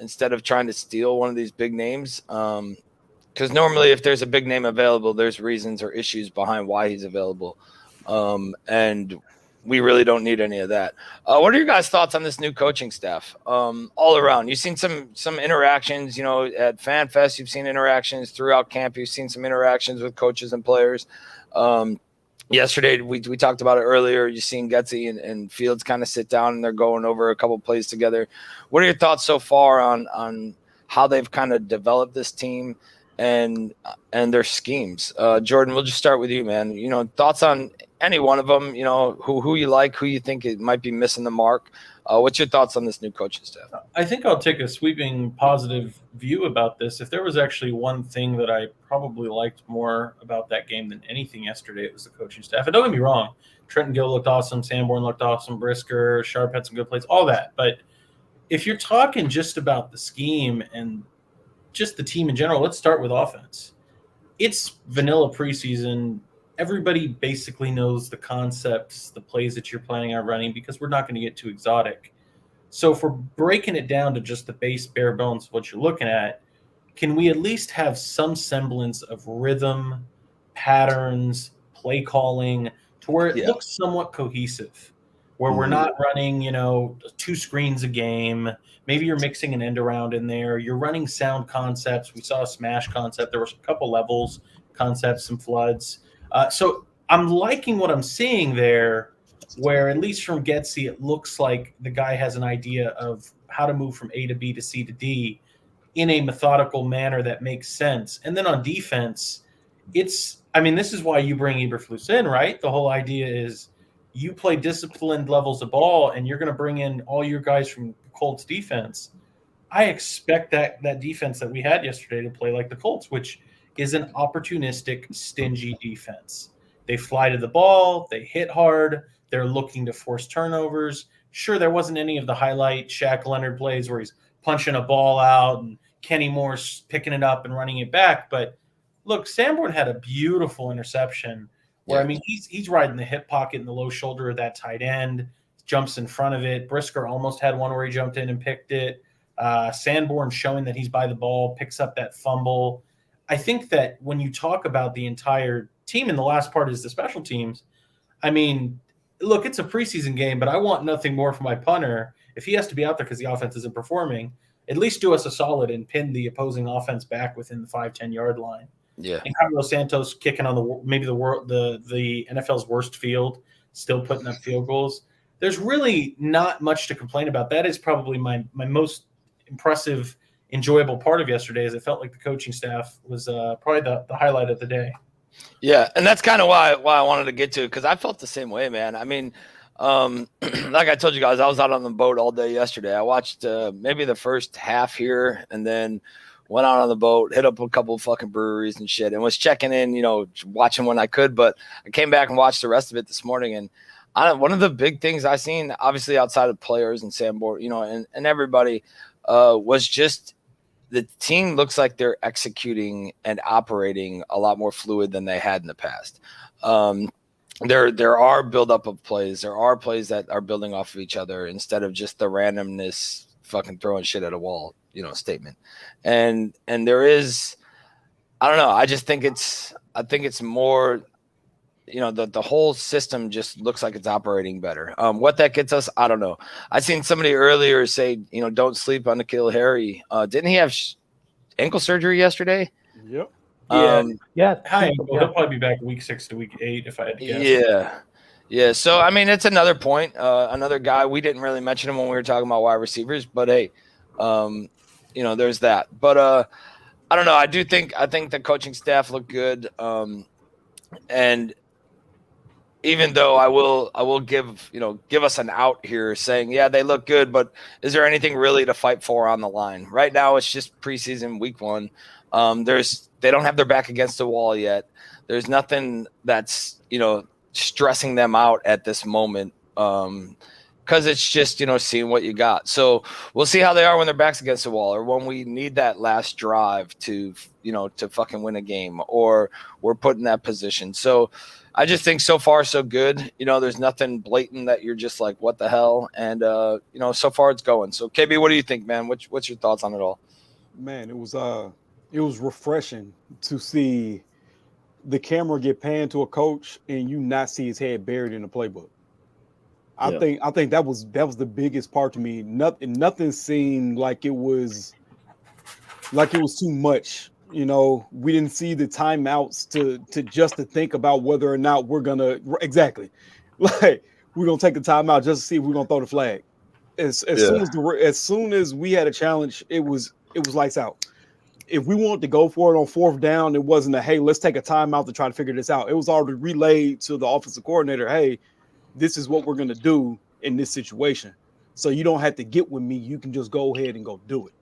instead of trying to steal one of these big names. Because normally if there's a big name available, there's reasons or issues behind why he's available. And we really don't need any of that. What are your guys' thoughts on this new coaching staff all around? You've seen some interactions, at FanFest. You've seen interactions throughout camp. You've seen some interactions with coaches and players. Yesterday, we talked about it earlier. You've seen Getsy and Fields kind of sit down, and they're going over a couple plays together. What are your thoughts so far on how they've kind of developed this team and their schemes? Jordan, we'll just start with you, man. Thoughts on any one of them, who you like, who you think it might be missing the mark. What's your thoughts on this new coaching staff? I think I'll take a sweeping positive view about this. If there was actually one thing that I probably liked more about that game than anything yesterday, it was the coaching staff. And don't get me wrong, Trenton Gill looked awesome, Sanborn looked awesome, Brisker, Sharp had some good plays, all that. But if you're talking just about the scheme and just the team in general, let's start with offense. It's vanilla preseason. Everybody basically knows the concepts, the plays that you're planning on running, because we're not going to get too exotic. So if we're breaking it down to just the base bare bones of what you're looking at, can we at least have some semblance of rhythm, patterns, play calling, to where it looks somewhat cohesive, where we're not running, 2 screens a game. Maybe you're mixing an end around in there. You're running sound concepts. We saw a smash concept. There were a couple levels, concepts, some floods. So I'm liking what I'm seeing there, where at least from Getsy, it looks like the guy has an idea of how to move from A to B to C to D in a methodical manner that makes sense. And then on defense, this is why you bring Eberflus in, right? The whole idea is you play disciplined levels of ball, and you're going to bring in all your guys from Colts defense. I expect that defense that we had yesterday to play like the Colts, which is an opportunistic, stingy defense. They fly to the ball. They hit hard. They're looking to force turnovers. Sure, there wasn't any of the highlight Shaq Leonard plays where he's punching a ball out and Kenny Moore's picking it up and running it back. But look, Sanborn had a beautiful interception where, he's riding the hip pocket and the low shoulder of that tight end, jumps in front of it. Brisker almost had one where he jumped in and picked it. Sanborn showing that he's by the ball, picks up that fumble. I think that when you talk about the entire team, and the last part is the special teams, I mean, look, it's a preseason game, but I want nothing more from my punter. If he has to be out there because the offense isn't performing, at least do us a solid and pin the opposing offense back within the 5-10 yard line. Yeah. And Carlos Santos kicking on the NFL's worst field, still putting up field goals. There's really not much to complain about. That is probably my most impressive, enjoyable part of yesterday, is it felt like the coaching staff was probably the highlight of the day. Yeah, and that's kind of why I wanted to get to it, because I felt the same way, man. I mean, like I told you guys, I was out on the boat all day yesterday. I watched maybe the first half here, and then went out on the boat, hit up a couple of fucking breweries and shit, and was checking in, watching when I could. But I came back and watched the rest of it this morning, and one of the big things I seen, obviously outside of players and Sanborn, and everybody, was just the team looks like they're executing and operating a lot more fluid than they had in the past. There are buildup of plays. There are plays that are building off of each other instead of just the randomness, fucking throwing shit at a wall, statement. And there is, I don't know. I think it's more, the whole system just looks like it's operating better. What that gets us, I don't know. I seen somebody earlier say, don't sleep on N'Keal Harry. Didn't he have ankle surgery yesterday? Yep. Yeah. He'll probably be back week 6 to week 8 if I had to guess. Yeah. So I mean, it's another point. Another guy, we didn't really mention him when we were talking about wide receivers, but hey, there's that. But I don't know. I think the coaching staff looked good. And even though I will give us an out here saying, yeah, they look good, but is there anything really to fight for on the line? Right now, it's just preseason week 1. They don't have their back against the wall yet. There's nothing that's, stressing them out at this moment. Because it's just, seeing what you got. So we'll see how they are when their back's against the wall, or when we need that last drive to fucking win a game, or we're put in that position. So I just think so far so good. There's nothing blatant that you're just like, what the hell? And, so far it's going. So KB, what do you think, man? What's your thoughts on it all? Man, it was refreshing to see the camera get panned to a coach and you not see his head buried in the playbook. I think that was the biggest part to me. Nothing seemed like it was too much. We didn't see the timeouts to think about whether or not we're gonna we're gonna take the timeout just to see if we're gonna throw the flag. As soon as we had a challenge, it was lights out. If we wanted to go for it on 4th down, it wasn't hey, let's take a timeout to try to figure this out. It was already relayed to the offensive coordinator, hey, this is what we're going to do in this situation. So you don't have to get with me. You can just go ahead and go do it.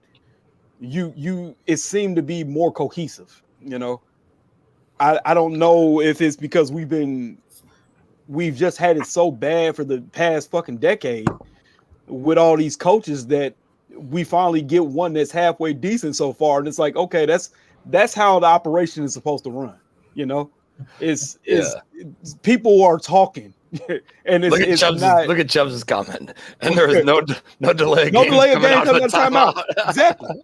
It seemed to be more cohesive, I don't know if it's because we've just had it so bad for the past fucking decade with all these coaches that we finally get one that's halfway decent so far. And it's like, okay, that's how the operation is supposed to run. It's people are talking. And look at Chubbs' comment, and there was no delay. No delay of game coming out of timeout. Exactly.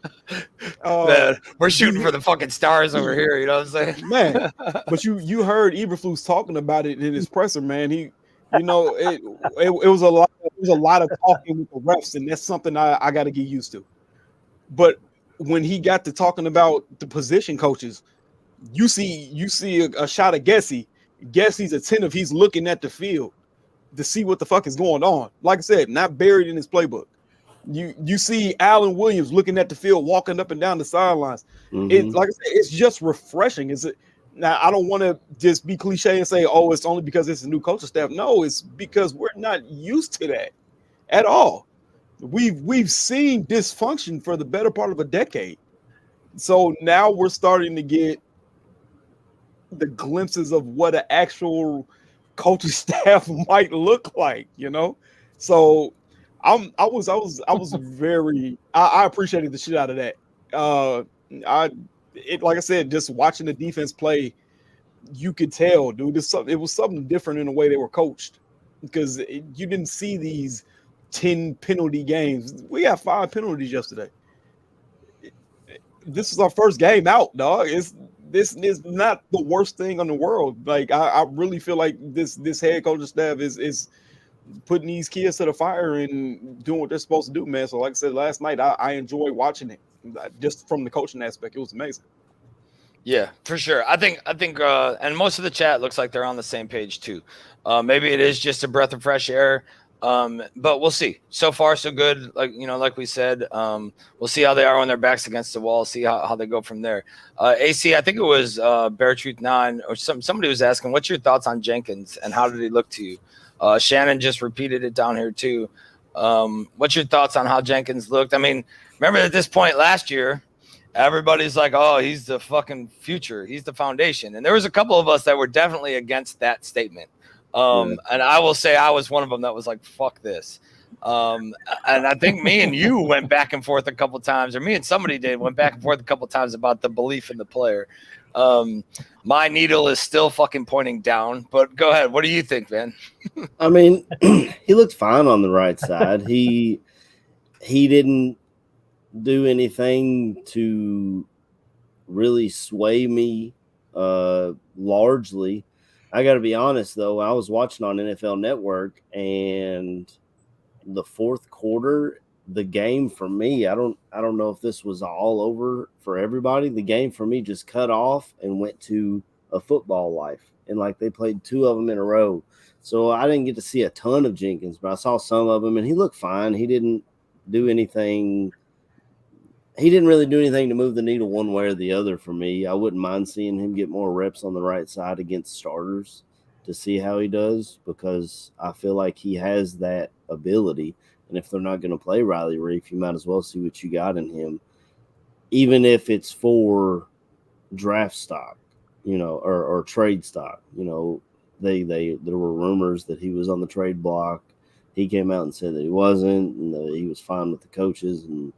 Man, we're shooting for the fucking stars over here. You know what I'm saying, man? But you heard Eberflus talking about it in his presser, man. He, it was a lot. It was a lot of talking with the refs, and that's something I got to get used to. But when he got to talking about the position coaches, you see a shot of Gessie. Gessie's attentive. He's looking at the field to see what the fuck is going on. Like I said, not buried in his playbook. You see Allen Williams looking at the field, walking up and down the sidelines. Mm-hmm. It's like I said, it's just refreshing. Now I don't want to just be cliche and say, oh, it's only because it's a new coaching staff. No, it's because we're not used to that at all. We've seen dysfunction for the better part of a decade. So now we're starting to get the glimpses of what an actual coaching staff might look like, So I appreciated the shit out of that. Like I said, just watching the defense play, you could tell, dude, it was something different in the way they were coached. because you didn't see these 10 penalty games. We had 5 penalties yesterday. This is our first game out, dog. This is not the worst thing in the world. Like I really feel like this head coaching staff is putting these kids to the fire and doing what they're supposed to do, man. So like I said last night, I enjoyed watching it just from the coaching aspect. It was amazing. Yeah, for sure. I think, and most of the chat looks like they're on the same page too. Maybe it is just a breath of fresh air. But we'll see. So far, so good. Like we said, we'll see how they are when their back's against the wall. See how they go from there. AC, I think it was Bear Truth 9 or somebody was asking, what's your thoughts on Jenkins and how did he look to you? Shannon just repeated it down here too. What's your thoughts on how Jenkins looked? I mean, remember at this point last year, everybody's like, oh, he's the fucking future. He's the foundation. And there was a couple of us that were definitely against that statement. And I will say I was one of them that was like, fuck this. And I think me and you went back and forth a couple times, or me and somebody went back and forth a couple times about the belief in the player. My needle is still fucking pointing down, but go ahead. What do you think, man? I mean, he looked fine on the right side. He didn't do anything to really sway me largely. I got to be honest, though. I was watching on NFL Network, and the fourth quarter, the game for me, I don't know if this was all over for everybody. The game for me just cut off and went to a football life, and like they played 2 of them in a row. So I didn't get to see a ton of Jenkins, but I saw some of them, and he looked fine. He didn't do anything. He didn't really do anything to move the needle one way or the other for me. I wouldn't mind seeing him get more reps on the right side against starters to see how he does, because I feel like he has that ability. And if they're not going to play Riley Reef, you might as well see what you got in him, even if it's for draft stock, or trade stock. There were rumors that he was on the trade block. He came out and said that he wasn't, and that he was fine with the coaches and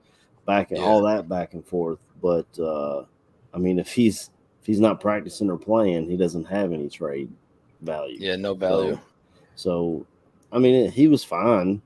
all that back and forth. But I mean, if he's not practicing or playing, he doesn't have any trade value. Yeah, no value. So I mean, he was fine.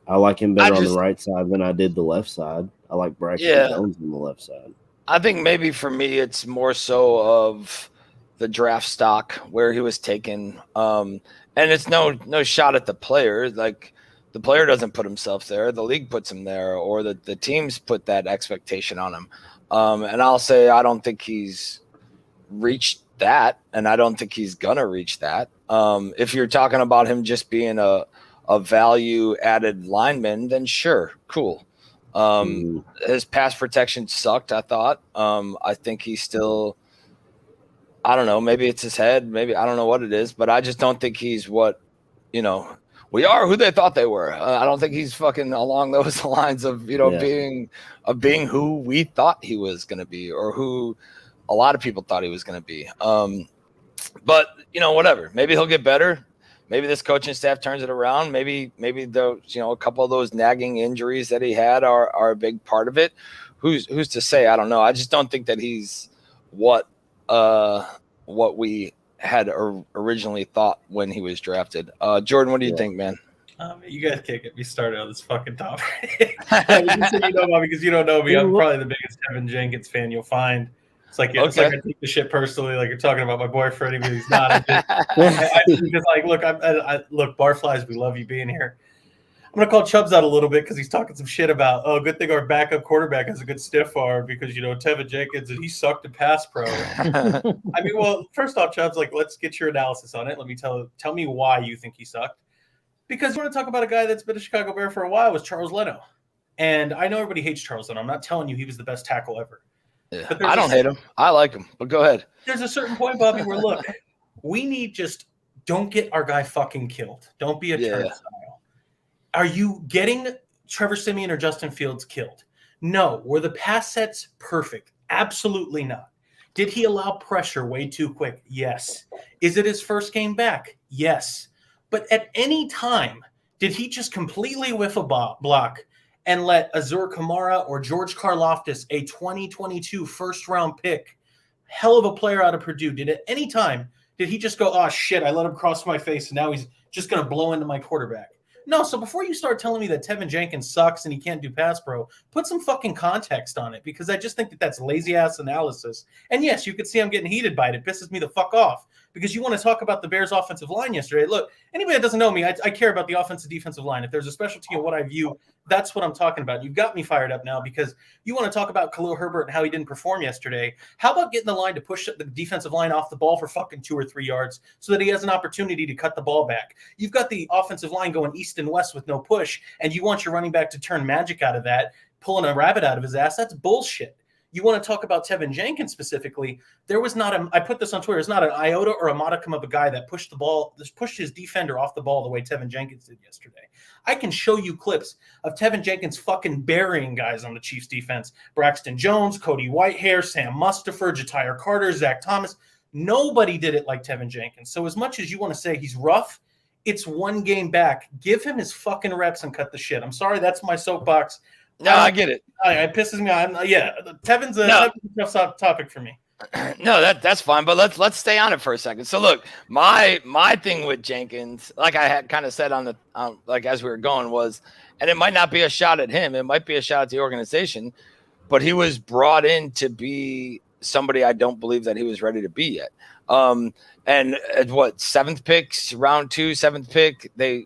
I like him better on the right side than I did the left side. I like Braxton Jones on the left side. I think maybe for me, it's more so of the draft stock where he was taken. And it's no shot at the player. Like, the player doesn't put himself there. The league puts him there, or the teams put that expectation on him. And I'll say I don't think he's reached that, and I don't think he's going to reach that. If you're talking about him just being a value-added lineman, then sure, cool. His pass protection sucked, I thought. I think he's still – I don't know. Maybe it's his head. Maybe I don't know what it is, but I just don't think he's what – we are who they thought they were. I don't think he's fucking along those lines of, being who we thought he was going to be, or who a lot of people thought he was going to be. But whatever, maybe he'll get better. Maybe this coaching staff turns it around. Maybe the, a couple of those nagging injuries that he had are a big part of it. Who's to say? I don't know. I just don't think that he's what we had originally thought when he was drafted. Jordan, what do you think, man? You guys can't get me started on this fucking topic. Because you don't know me, I'm probably the biggest Tevin Jenkins fan you'll find. It's like I take the shit personally, like you're talking about my boyfriend, even he's not. Look, Barflies, we love you being here. I'm gonna call Chubbs out a little bit because he's talking some shit about, good thing our backup quarterback has a good stiff arm, because Tevin Jenkins, and he sucked in pass pro. I mean, well, first off, Chubbs, let's get your analysis on it. Let me tell me why you think he sucked. Because you want to talk about a guy that's been a Chicago Bear for a while, was Charles Leno. And I know everybody hates Charles Leno. I'm not telling you he was the best tackle ever. Yeah, I don't hate him. I like him, but go ahead. There's a certain point, Bobby, where look, we need don't get our guy fucking killed. Don't be a turnstile. Are you getting Trevor Siemian or Justin Fields killed? No. Were the pass sets perfect? Absolutely not. Did he allow pressure way too quick? Yes. Is it his first game back? Yes. But at any time, did he just completely whiff a block and let Azur Kamara or George Karlaftis, a 2022 first-round pick, hell of a player out of Purdue, did at any time Did he just go, oh, shit, I let him cross my face, and now he's just going to blow into my quarterback? No, so before you start telling me that Tevin Jenkins sucks and he can't do pass pro, put some fucking context on it, because I just think that that's lazy-ass analysis. And yes, you could see I'm getting heated by it. It pisses me the fuck off, because you want to talk about the Bears' offensive line yesterday. Look, anybody that doesn't know me, I care about the offensive defensive line. If there's a specialty in what I view, that's what I'm talking about. You've got me fired up now because you want to talk about Khalil Herbert and how he didn't perform yesterday. How about getting the line to push the defensive line off the ball for fucking 2 or 3 yards so that he has an opportunity to cut the ball back? You've got the offensive line going east and west with no push, and you want your running back to turn magic out of that, pulling a rabbit out of his ass. That's bullshit. You want to talk about Tevin Jenkins specifically. There was not I put this on Twitter, it's not an iota or a modicum of a guy that pushed his defender off the ball the way Tevin Jenkins did yesterday. I can show you clips of Tevin Jenkins fucking burying guys on the Chiefs defense. Braxton Jones, Cody Whitehair, Sam Mustipher, Ja'Tyre Carter, Zach Thomas. Nobody did it like Tevin Jenkins. So as much as you want to say he's rough, it's one game back. Give him his fucking reps and cut the shit. I'm sorry, that's my soapbox. No, I get it. It pisses me off. Tevin's a tough topic for me. No, that's fine. But let's stay on it for a second. So look, my thing with Jenkins, like I had kind of said on like as we were going, was, and it might not be a shot at him, it might be a shot at the organization, but he was brought in to be somebody I don't believe that he was ready to be yet. And at what, 7th pick, round 2, 7th pick, they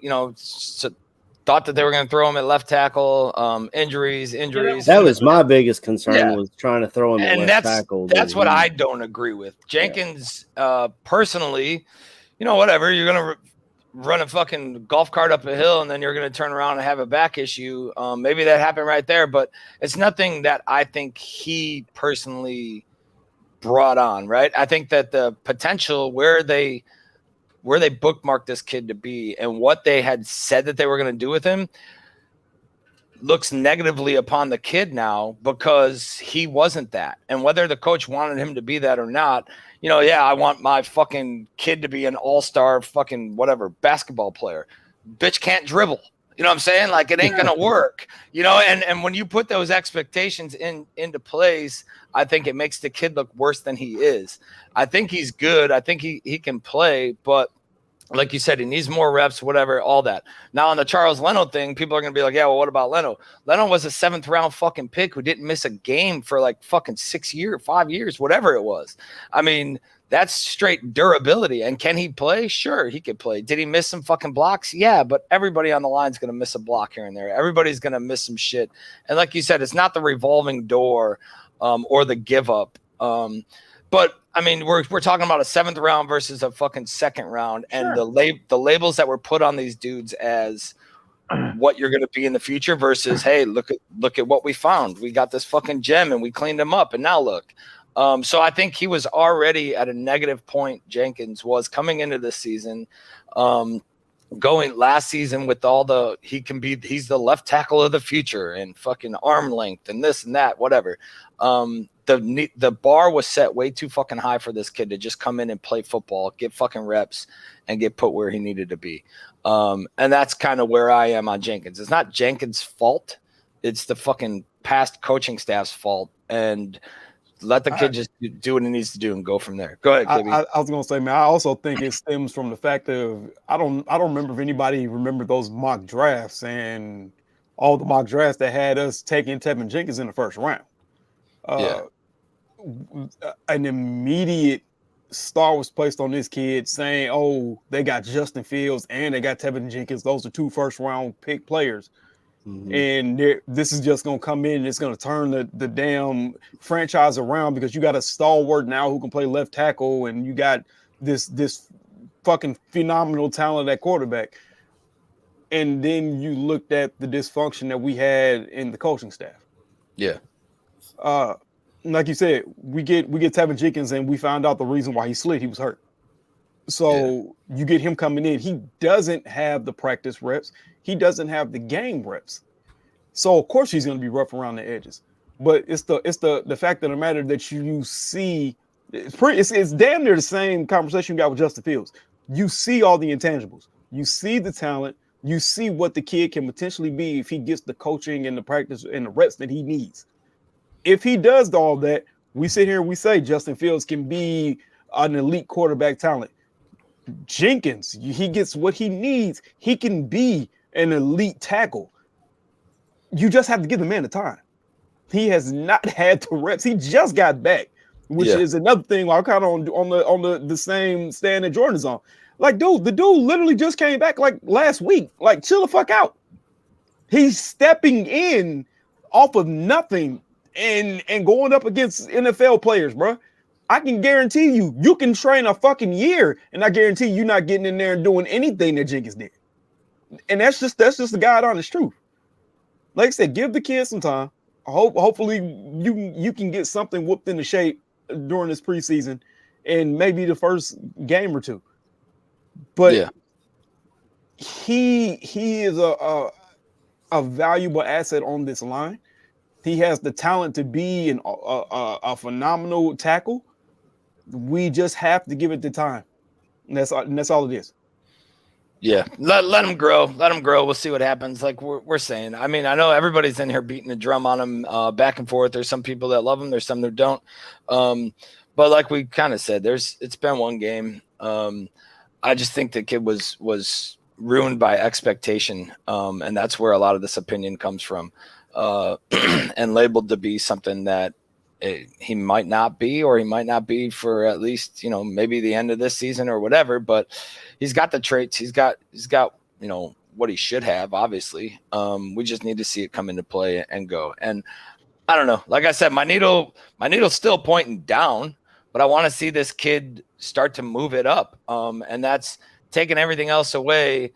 thought that they were going to throw him at left tackle. Injuries. That was my biggest concern, was trying to throw him at left tackle. That's what I don't agree with. Jenkins, personally, whatever, you're going to run a fucking golf cart up a hill and then you're going to turn around and have a back issue. Maybe that happened right there, but it's nothing that I think he personally brought on, right? I think that the potential where they bookmarked this kid to be and what they had said that they were going to do with him looks negatively upon the kid now, because he wasn't that. And whether the coach wanted him to be that or not, I want my fucking kid to be an all-star fucking whatever basketball player. Bitch can't dribble. You know what I'm saying? Like, it ain't going to work, and when you put those expectations into place, I think it makes the kid look worse than he is. I think he's good. I think he can play, but like you said, he needs more reps, whatever, all that. Now on the Charles Leno thing, people are going to be like, yeah, well, what about Leno? Leno was a 7th round fucking pick who didn't miss a game for like fucking 5 years, whatever it was. I mean, that's straight durability. And can he play? Sure, he could play. Did he miss some fucking blocks? Yeah, but everybody on the line is going to miss a block here and there. Everybody's going to miss some shit. And like you said, it's not the revolving door or the give up. But I mean, we're talking about a 7th round versus a fucking 2nd round, and the labels that were put on these dudes as what you're going to be in the future versus, hey, look at what we found. We got this fucking gem and we cleaned him up, and now look. So I think he was already at a negative point. Jenkins was coming into this season, going last season with all he's the left tackle of the future and fucking arm length and this and that, whatever. The bar was set way too fucking high for this kid to just come in and play football, get fucking reps, and get put where he needed to be. And that's kind of where I am on Jenkins. It's not Jenkins' fault. It's the fucking past coaching staff's fault. And let the kid just do what he needs to do and go from there. Go ahead, KB. I was going to say, man, I also think it stems from the fact of I don't remember if anybody remember those mock drafts and all the mock drafts that had us taking Tevin Jenkins in the 1st round. An immediate star was placed on this kid saying, oh, they got Justin Fields and they got Tevin Jenkins. Those are 2 first-round pick players. Mm-hmm. And this is just going to come in and it's going to turn the damn franchise around, because you got a stalwart now who can play left tackle and you got this fucking phenomenal talent at quarterback. And then you looked at the dysfunction that we had in the coaching staff. Yeah. Like you said, we get Tevin Jenkins and we found out the reason why he slid. He was hurt. So you get him coming in. He doesn't have the practice reps. He doesn't have the game reps. So of course he's going to be rough around the edges. But it's the fact of the matter that you see. It's damn near the same conversation you got with Justin Fields. You see all the intangibles. You see the talent. You see what the kid can potentially be if he gets the coaching and the practice and the reps that he needs. If he does all that, we sit here and we say Justin Fields can be an elite quarterback talent. Jenkins, he gets what he needs. He can be an elite tackle. You just have to give the man the time. He has not had the reps. He just got back, which is another thing. I'm kind of on the same stand that Jordan's on. Like, dude, the dude literally just came back like last week. Like, chill the fuck out. He's stepping in off of nothing and going up against NFL players, bro. I can guarantee you can train a fucking year, and I guarantee you're not getting in there and doing anything that Jenkins did. And that's just the God honest truth. Like I said, give the kid some time. Hopefully you can get something whooped into shape during this preseason and maybe the first game or two. But he is a valuable asset on this line. He has the talent to be a phenomenal tackle. We just have to give it the time. And that's all it is. Yeah, let him grow. Let him grow. We'll see what happens. Like we're saying. I mean, I know everybody's in here beating the drum on him back and forth. There's some people that love him. There's some that don't. But like we kind of said, it's been one game. I just think the kid was ruined by expectation, and that's where a lot of this opinion comes from, and labeled to be something that he might not be, or he might not be for at least, maybe the end of this season or whatever, but he's got the traits. He's got, what he should have, obviously. We just need to see it come into play and go. And I don't know, like I said, my needle's still pointing down, but I want to see this kid start to move it up. And that's taking everything else away.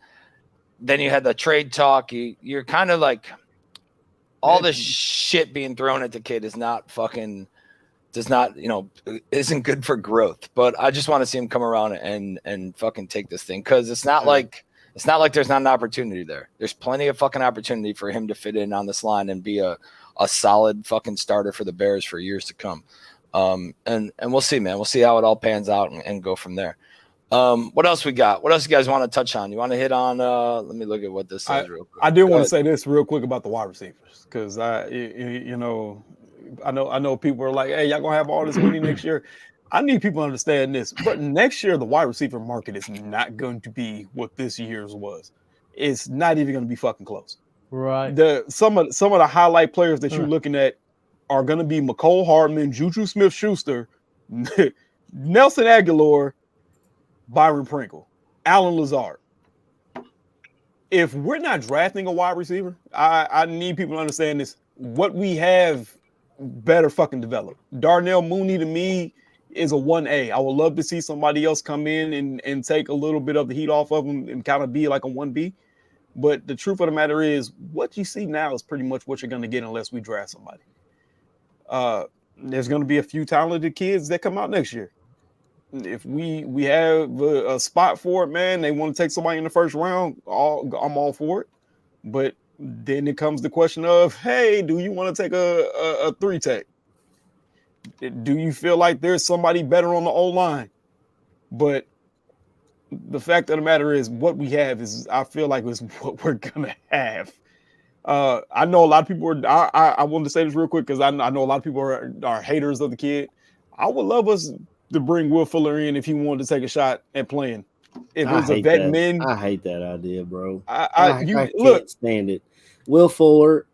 Then you had the trade talk. You're kind of like, all this shit being thrown at the kid isn't good for growth. But I just want to see him come around and fucking take this thing, because it's not like there's not an opportunity there. There's plenty of fucking opportunity for him to fit in on this line and be a solid fucking starter for the Bears for years to come. And we'll see, man. We'll see how it all pans out and go from there. What else we got? What else you guys want to touch on? You want to hit on? Let me look at what this says real quick. I do want to say this real quick about the wide receivers, because I know people are like, "Hey, y'all gonna have all this money next year." I need people to understand this. But next year, the wide receiver market is not going to be what this year's was. It's not even going to be fucking close. Right. Some of the highlight players that you're looking at are going to be McCole Hardman, Juju Smith-Schuster, Nelson Aguilar, Byron Pringle, Alan Lazard. If we're not drafting a wide receiver, I need people to understand this. What we have better fucking develop. Darnell Mooney, to me, is a 1A. I would love to see somebody else come in and take a little bit of the heat off of him and kind of be like a 1B. But the truth of the matter is, what you see now is pretty much what you're going to get unless we draft somebody. There's going to be a few talented kids that come out next year. If we have a spot for it, man, they want to take somebody in the first round, I'm all for it. But then it comes the question of, hey, do you want to take a 3-tech? Do you feel like there's somebody better on the O-line? But the fact of the matter is, what we have is, I feel like, is what we're gonna have. I know a lot of people are. I wanted to say this real quick because I know a lot of people are haters of the kid. I would love us to bring Will Fuller in if he wanted to take a shot at playing. If it was a vet min, I hate that idea, bro. I can't stand it. Will Fuller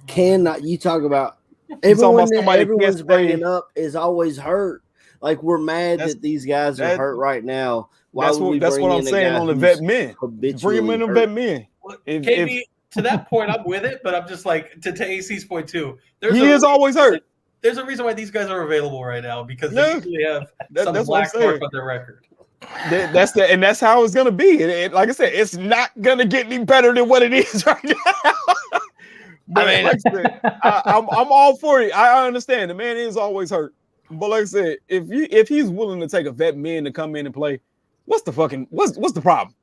cannot. You talk about everyone that everyone's bringing up is always hurt. Like, we're mad that these guys are hurt right now. That's what I'm saying on the vet men. Bring him in on vet men. KB, to that point, I'm with it, but I'm just like, to AC's point too. He is always hurt. There's a reason why these guys are available right now, because they usually have some black mark on their record. That's how it's gonna be. Like I said, it's not gonna get any better than what it is right now. But I mean, like I said, I'm all for it. I understand the man is always hurt, but like I said, if he's willing to take a vet man to come in and play, what's the problem?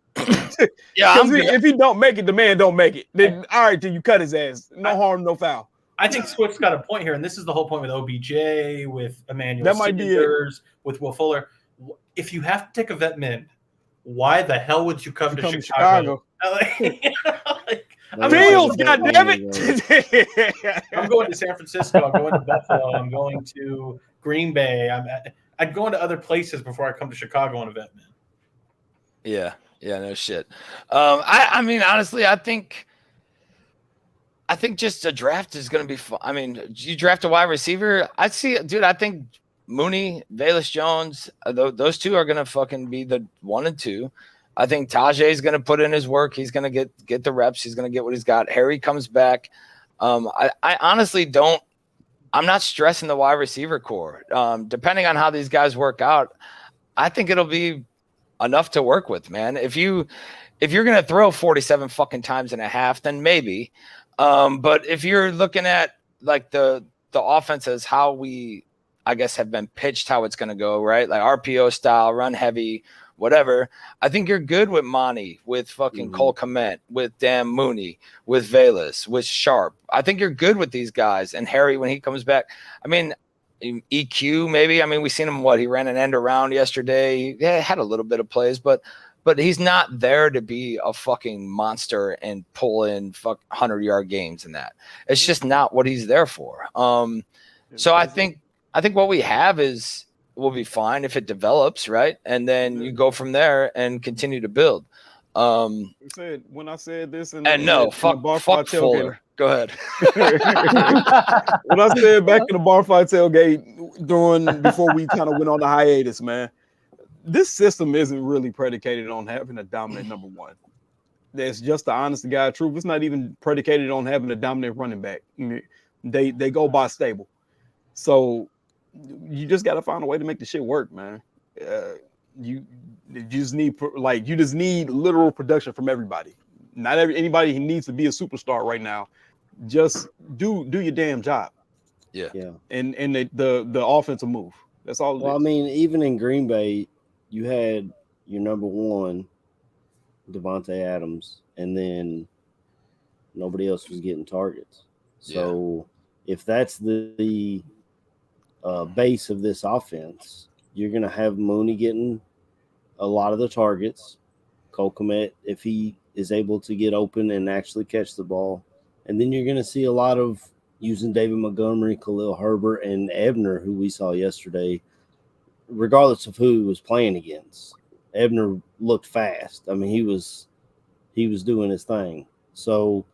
Yeah, if he don't make it, the man don't make it. Then all right, till you cut his ass. No harm, no foul. I think Swift's got a point here, and this is the whole point with OBJ, with Emmanuel that might Sanders, with Will Fuller. If you have to take a vet min, why the hell would you come to Chicago? Fields, goddammit. I'm going to San Francisco. I'm going to Buffalo. I'm going to Green Bay. I'd go into other places before I come to Chicago on a vet min. Yeah, no shit. I mean, honestly, I think just a draft is going to be fun. I mean, you draft a wide receiver. I think Mooney, Velus Jones, those two are going to fucking be the 1 and 2. I think Tajay is going to put in his work. He's going to get the reps. He's going to get what he's got. Harry comes back. I honestly don't. I'm not stressing the wide receiver core. Depending on how these guys work out, I think it'll be enough to work with, man. If you're going to throw 47 fucking times and a half, then maybe. But if you're looking at like the offense as how we, I guess, have been pitched, how it's going to go, right? Like RPO style, run heavy, whatever. I think you're good with Monty, with fucking Cole Kmet, with Dan Mooney, with Velus, with Sharp. I think you're good with these guys. And Harry, when he comes back, I mean, EQ maybe. I mean, we seen him. He ran an end around yesterday. Yeah, had a little bit of plays, but he's not there to be a fucking monster and pull in 100-yard games and that. It's just not what he's there for. So I think what we have will be fine if it develops, right? And then you go from there and continue to build. When I said this, fuck Fuller. Go ahead. When I said back in the Barfly tailgate before we kind of went on the hiatus, man, this system isn't really predicated on having a dominant number one. That's just the honest to God truth. It's not even predicated on having a dominant running back. They go by stable. So you just got to find a way to make the shit work, man. You just need literal production from everybody. Not anybody needs to be a superstar right now. Just do your damn job. Yeah. And the offensive move. That's all. Well, I mean, even in Green Bay, you had your number one, Devontae Adams, and then nobody else was getting targets. So if that's the base of this offense, you're going to have Mooney getting a lot of the targets. Cole Kmet, if he is able to get open and actually catch the ball. And then you're going to see a lot of using David Montgomery, Khalil Herbert, and Ebner, who we saw yesterday, regardless of who he was playing against. Ebner looked fast. I mean, he was doing his thing. So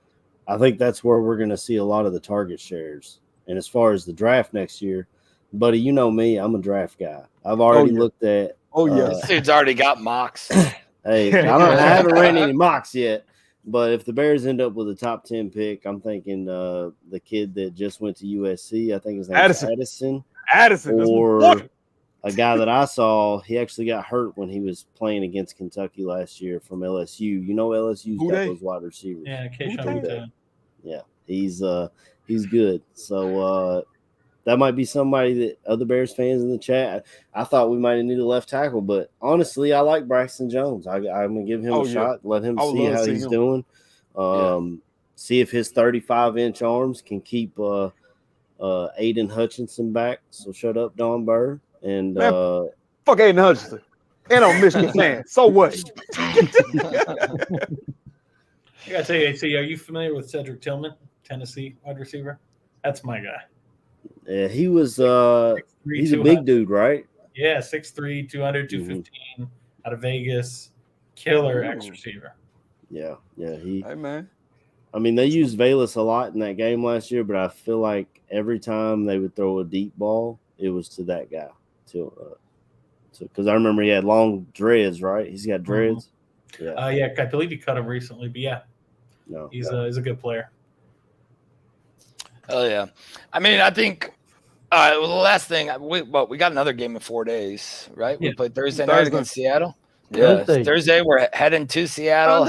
I think that's where we're going to see a lot of the target shares. And as far as the draft next year, buddy, you know me, I'm a draft guy. I've already looked at. This dude's already got mocks. Hey, I haven't ran any mocks yet, but if the Bears end up with a top 10 pick, I'm thinking the kid that just went to USC, I think his name is Addison, or a guy that I saw, he actually got hurt when he was playing against Kentucky last year from LSU. You know, LSU's got those wide receivers. Yeah, he's good. So that might be somebody that other Bears fans in the chat. I thought we might need a left tackle, but honestly, I like Braxton Jones. I'm gonna give him a shot. Let him see how he's doing. See if his 35-inch arms can keep Aiden Hutchinson back. So shut up, Don Burr. And fuck Aiden Hutchinson. And I'm Michigan fan. So what? I gotta tell you, AC, are you familiar with Cedric Tillman, Tennessee wide receiver? That's my guy. Yeah, he was he's a big dude, right? Yeah, 6'3", 200, 215 out of Vegas. Killer X receiver. Yeah. Hey, man. I mean, they used Velus a lot in that game last year, but I feel like every time they would throw a deep ball, it was to that guy. Because I remember he had long dreads, right? He's got dreads. Yeah, I believe he cut him recently, but he's a good player. Oh yeah, I mean, I think the last thing we got another game in 4 days, right? We played Thursday night against Seattle. Yeah, Thursday we're heading to Seattle,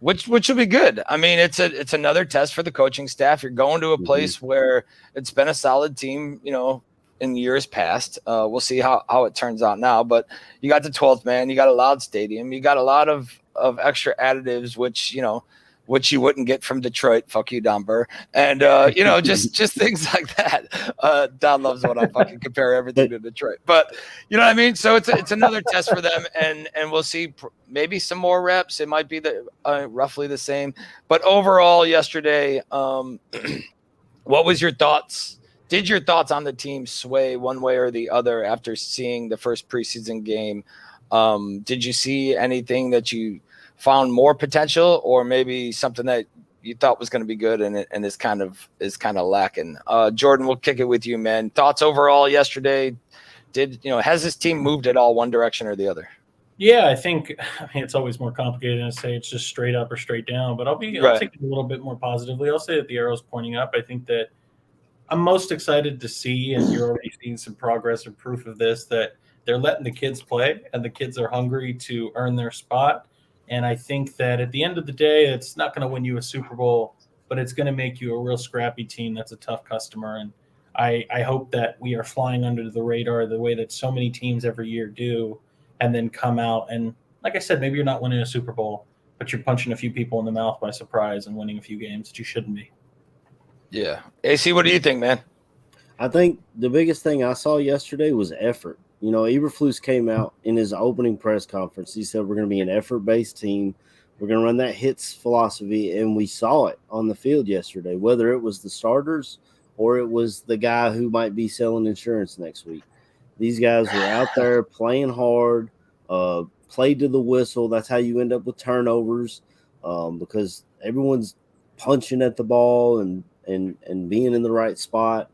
which will be good. I mean, it's another test for the coaching staff. You're going to a place where it's been a solid team, in years past. We'll see how it turns out now, but you got the 12th man, you got a loud stadium, you got a lot of extra additives, which you wouldn't get from Detroit. Fuck you, Don Burr. And, just things like that. Don loves when I fucking compare everything to Detroit. But, you know what I mean? So it's another test for them, and we'll see maybe some more reps. It might be roughly the same. But overall, yesterday, what was your thoughts? Did your thoughts on the team sway one way or the other after seeing the first preseason game Did you see anything that you found more potential, or maybe something that you thought was going to be good and is kind of lacking? Jordan, we'll kick it with you, man. Thoughts overall yesterday? Has this team moved at all one direction or the other? Yeah, I mean, it's always more complicated than to say it's just straight up or straight down, but I'll take it a little bit more positively. I'll say that the arrow's pointing up. I think that I'm most excited to see, and you're already seeing some progress or proof of this, that they're letting the kids play and the kids are hungry to earn their spot. And I think that at the end of the day, it's not going to win you a Super Bowl, but it's going to make you a real scrappy team that's a tough customer. And I hope that we are flying under the radar the way that so many teams every year do, and then come out and, like I said, maybe you're not winning a Super Bowl, but you're punching a few people in the mouth by surprise and winning a few games that you shouldn't be. Yeah. AC, what do you think, man? I think the biggest thing I saw yesterday was effort. Eberflus came out in his opening press conference. He said, we're going to be an effort-based team. We're going to run that hits philosophy, and we saw it on the field yesterday, whether it was the starters or it was the guy who might be selling insurance next week. These guys were out there playing hard, played to the whistle. That's how you end up with turnovers, because everyone's punching at the ball and being in the right spot.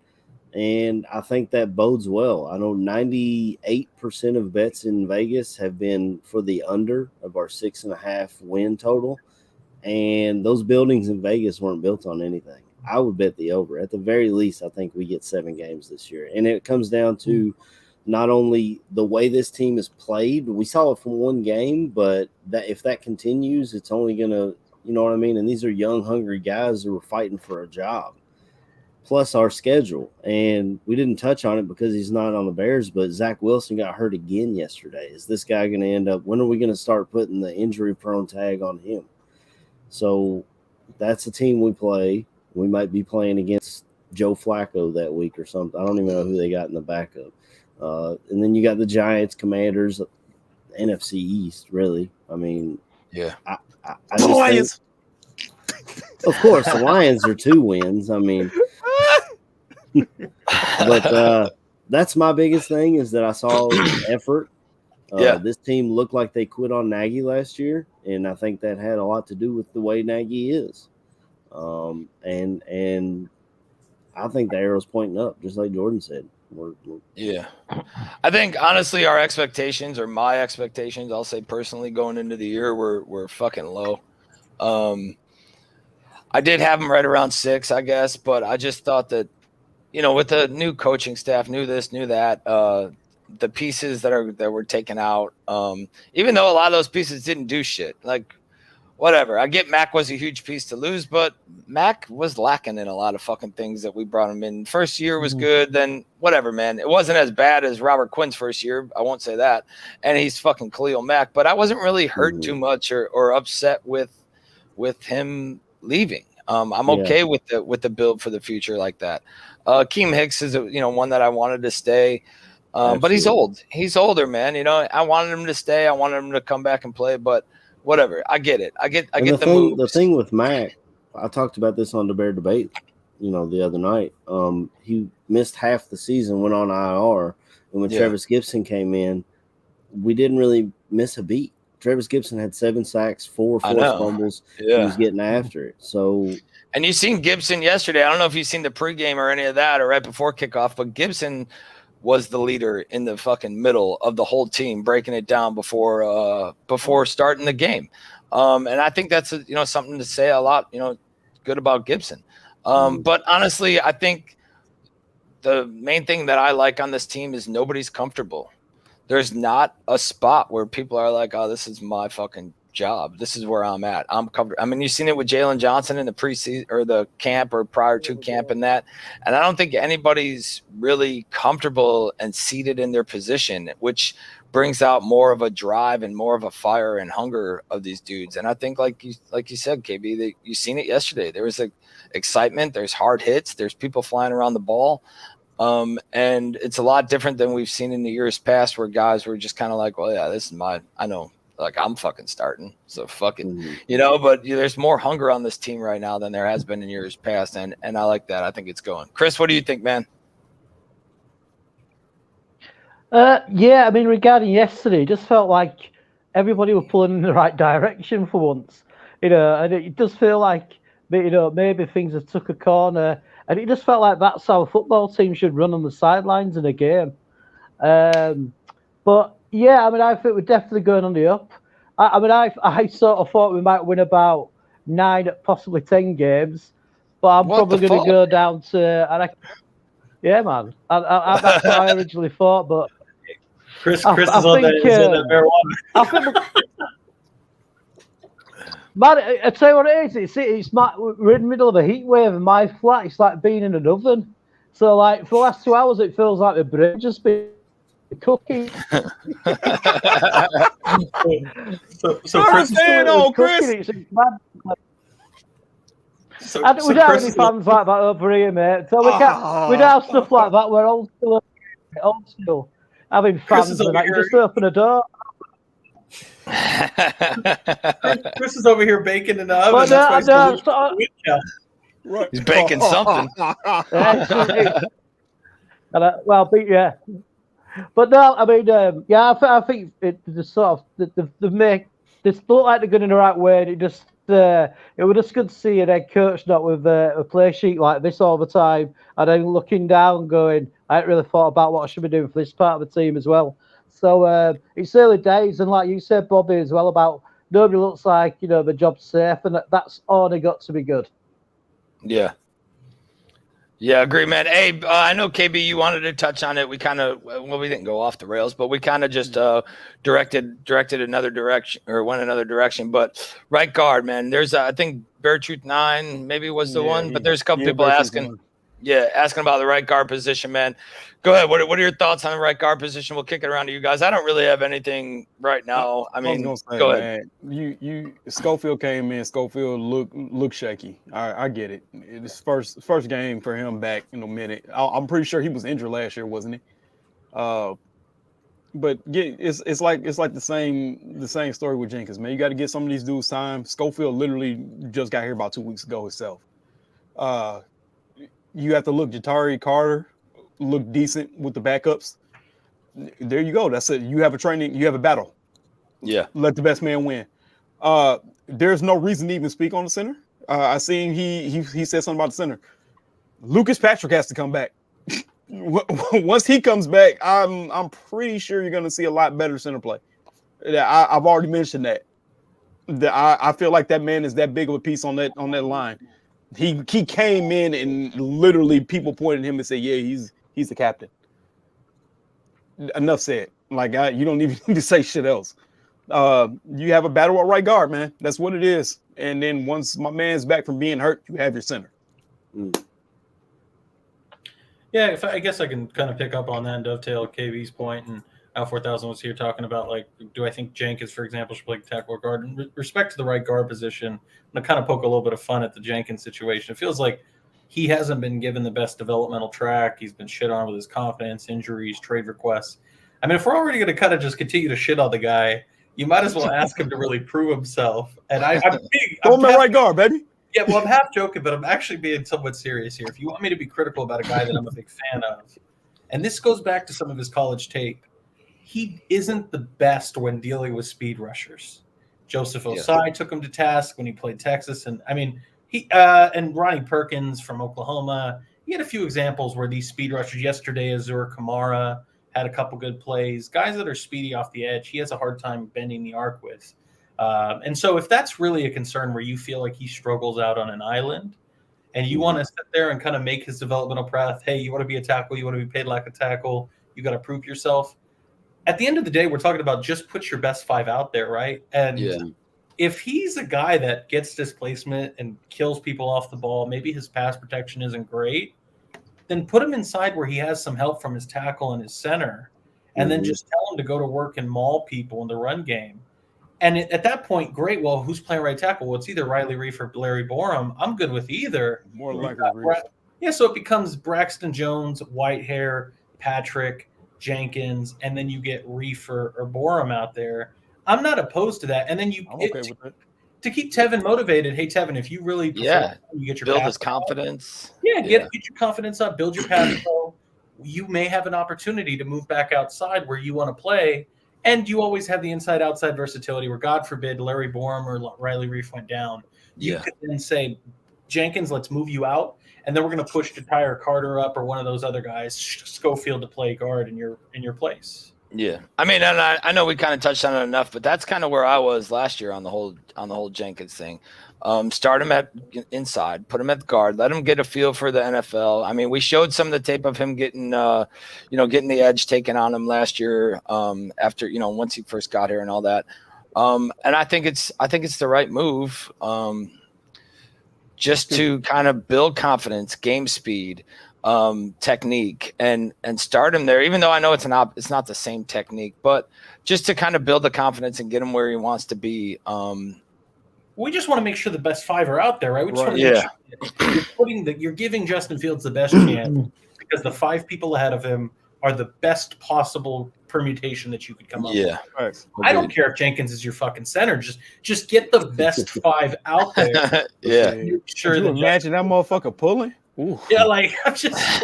And I think that bodes well. I know 98% of bets in Vegas have been for the under of our 6.5 win total. And those buildings in Vegas weren't built on anything. I would bet the over. At the very least, I think we get 7 games this year. And it comes down to not only the way this team is played. We saw it from one game, but that if that continues, it's only going to, you know what I mean? And these are young, hungry guys who are fighting for a job. Plus our schedule. And we didn't touch on it because he's not on the Bears, but Zach Wilson got hurt again yesterday. Is this guy going to end up – when are we going to start putting the injury-prone tag on him? So that's the team we play. We might be playing against Joe Flacco that week or something. I don't even know who they got in the backup. And then you got the Giants, Commanders, NFC East, really. I mean – yeah. I just Lions. Of course, the Lions are 2 wins. I mean – but that's my biggest thing is that I saw effort. This team looked like they quit on Nagy last year, and I think that had a lot to do with the way Nagy is. And I think the arrow's pointing up, just like Jordan said. Yeah. I think, honestly, our expectations, or my expectations, I'll say personally, going into the year were fucking low. I did have them right around 6, I guess, but I just thought that, with the new coaching staff, knew this, knew that, the pieces that were taken out, even though a lot of those pieces didn't do shit, like whatever. I get Mac was a huge piece to lose, but Mac was lacking in a lot of fucking things that we brought him in. First year was good, then whatever, man. It wasn't as bad as Robert Quinn's first year. I won't say that. And he's fucking Khalil Mack, but I wasn't really hurt too much or upset with him leaving. I'm okay with the build for the future like that. Keem Hicks is one that I wanted to stay, but he's old. He's older, man. I wanted him to stay. I wanted him to come back and play, but whatever. I get it. I get the moves. The thing with Mac, I talked about this on the Bear Debate, the other night. He missed half the season, went on IR, and when Travis Gibson came in, we didn't really miss a beat. Travis Gibson had 7 sacks, 4 forced fumbles. Yeah. He was getting after it. So, and you seen Gibson yesterday. I don't know if you've seen the pregame or any of that or right before kickoff, but Gibson was the leader in the fucking middle of the whole team, breaking it down before starting the game. And I think that's something to say a lot, good about Gibson. But honestly, I think the main thing that I like on this team is nobody's comfortable. There's not a spot where people are like, oh, this is my fucking job. This is where I'm at. I'm covered. I mean, you've seen it with Jalen Johnson in the preseason or the camp or prior to camp and that. And I don't think anybody's really comfortable and seated in their position, which brings out more of a drive and more of a fire and hunger of these dudes. And I think like you said, KB, you've seen it yesterday. There was excitement. There's hard hits. There's people flying around the ball. And it's a lot different than we've seen in the years past where guys were just kind of like, well, yeah, this is mine. I know, like I'm fucking starting. So fucking, but there's more hunger on this team right now than there has been in years past. And I like that. I think it's going. Chris, what do you think, man? Yeah, I mean, regarding yesterday, it just felt like everybody were pulling in the right direction for once, and it does feel like, maybe things have took a corner, and it just felt like that's how a football team should run on the sidelines in a game. But yeah, I mean, I think we're definitely going on the up. I sort of thought we might win about 9, possibly 10 games, but I'm probably going to go down to. Yeah, man, that's what I originally thought, but. Chris is on that marijuana. Man, I tell you what it is. We're in the middle of a heat wave, and my flat, it's like being in an oven. So, like, for the last 2 hours, it feels like my brain just been cooking. so Chris is staying on, Chris. It's mad. We don't have any fans like that over here, mate. So we don't have stuff like that. We're old school. Having fans and that, you just open a door. Chris is over here baking in the oven. Right. He's baking something. Yeah. But no, I mean, I think it just sort of they look like they're going in the right way. And it was just good to see a head coach not with a play sheet like this all the time, and then looking down, going, I hadn't really thought about what I should be doing for this part of the team as well. So it's early days, and like you said, Bobby, as well, about nobody looks like the job's safe, and that's only got to be good. Yeah, agree, man. Hey, I know KB, you wanted to touch on it. We kind of we didn't go off the rails, but we kind of just directed another direction or went another direction. But right guard, man, there's I think Bear Truth 9 maybe was the one, but there's a couple people asking. Yeah, asking about the right guard position, man. Go ahead. What are your thoughts on the right guard position? We'll kick it around to you guys. I don't really have anything right now. I mean, go ahead. You Schofield came in. Schofield looked shaky. I get it. It's first game for him back in a minute. I'm pretty sure he was injured last year, wasn't he? But it's like the same story with Jenkins, man. You got to get some of these dudes time. Schofield literally just got here about 2 weeks ago himself. You have to look. Jatari Carter look decent with the backups. There you go. That's it. You have a battle. Yeah. Let the best man win. There's no reason to even speak on the center. I seen he said something about the center. Lucas Patrick has to come back. Once he comes back, I'm pretty sure you're going to see a lot better center play. I've already mentioned that. I feel like that man is that big of a piece on that line. He came in and literally people pointed at him and said, "Yeah, he's the captain." Enough said. Like you don't even need to say shit else. You have a battle at right guard, man. That's what it is. And then once my man's back from being hurt, you have your center. Yeah, I guess I can kind of pick up on that and dovetail KB's point, and Al 4000 was here talking about, like, do I think Jenkins, for example, should play tackle or guard? In respect to the right guard position, I'm going to kind of poke a little bit of fun at the Jenkins situation. It feels like he hasn't been given the best developmental track. He's been shit on with his confidence, injuries, trade requests. I mean, if we're already going to kind of just continue to shit on the guy, you might as well ask him to really prove himself. And I'm right guard, baby. Yeah, well, I'm half joking, but I'm actually being somewhat serious here. If you want me to be critical about a guy that I'm a big fan of, and this goes back to some of his college tape, he isn't the best when dealing with speed rushers. Joseph Osai took him to task when he played Texas, and I mean, he and Ronnie Perkins from Oklahoma. He had a few examples where these speed rushers. Yesterday, Azur Kamara had a couple good plays. Guys that are speedy off the edge, he has a hard time bending the arc with. And so if that's really a concern where you feel like he struggles out on an island and you want to sit there and kind of make his developmental path, hey, you want to be a tackle, you want to be paid like a tackle, you got to prove yourself. At the end of the day, we're talking about just put your best 5 out there, right? And if he's a guy that gets displacement and kills people off the ball, maybe his pass protection isn't great, then put him inside where he has some help from his tackle and his center, and then just tell him to go to work and maul people in the run game. And at that point, great. Well, who's playing right tackle? Well, it's either Riley Reef or Larry Borum. I'm good with either. More likely Reef. Yeah, so it becomes Braxton Jones, Whitehair, Patrick, Jenkins, and then you get Reef or Borum out there. I'm not opposed to that. And then to keep Tevin motivated. Hey, Tevin, if you really you get your build his confidence. Get your confidence up, build your pass pro, you may have an opportunity to move back outside where you want to play. And you always have the inside-outside versatility where, God forbid, Larry Borum or Riley Reef went down. You could then say, Jenkins, let's move you out. And then we're going to push Tyre Carter up or one of those other guys, Schofield, to play guard in your place. Yeah, I mean, and I know we kind of touched on it enough, but that's kind of where I was last year on the whole Jenkins thing. Start him at inside, put him at guard, let him get a feel for the NFL. I mean, we showed some of the tape of him getting the edge taken on him last year after once he first got here and all that. And I think it's the right move, just to kind of build confidence, game speed. Technique and start him there, even though I know it's not the same technique, but just to kind of build the confidence and get him where he wants to be. We just want to make sure the best 5 are out there, right? We just want to make sure you're giving Justin Fields the best chance because the 5 people ahead of him are the best possible permutation that you could come up with. Right. I don't care if Jenkins is your fucking center. Just get the best 5 out there. Sure. Can you imagine that motherfucker pulling? Ooh. Yeah, like I'm just.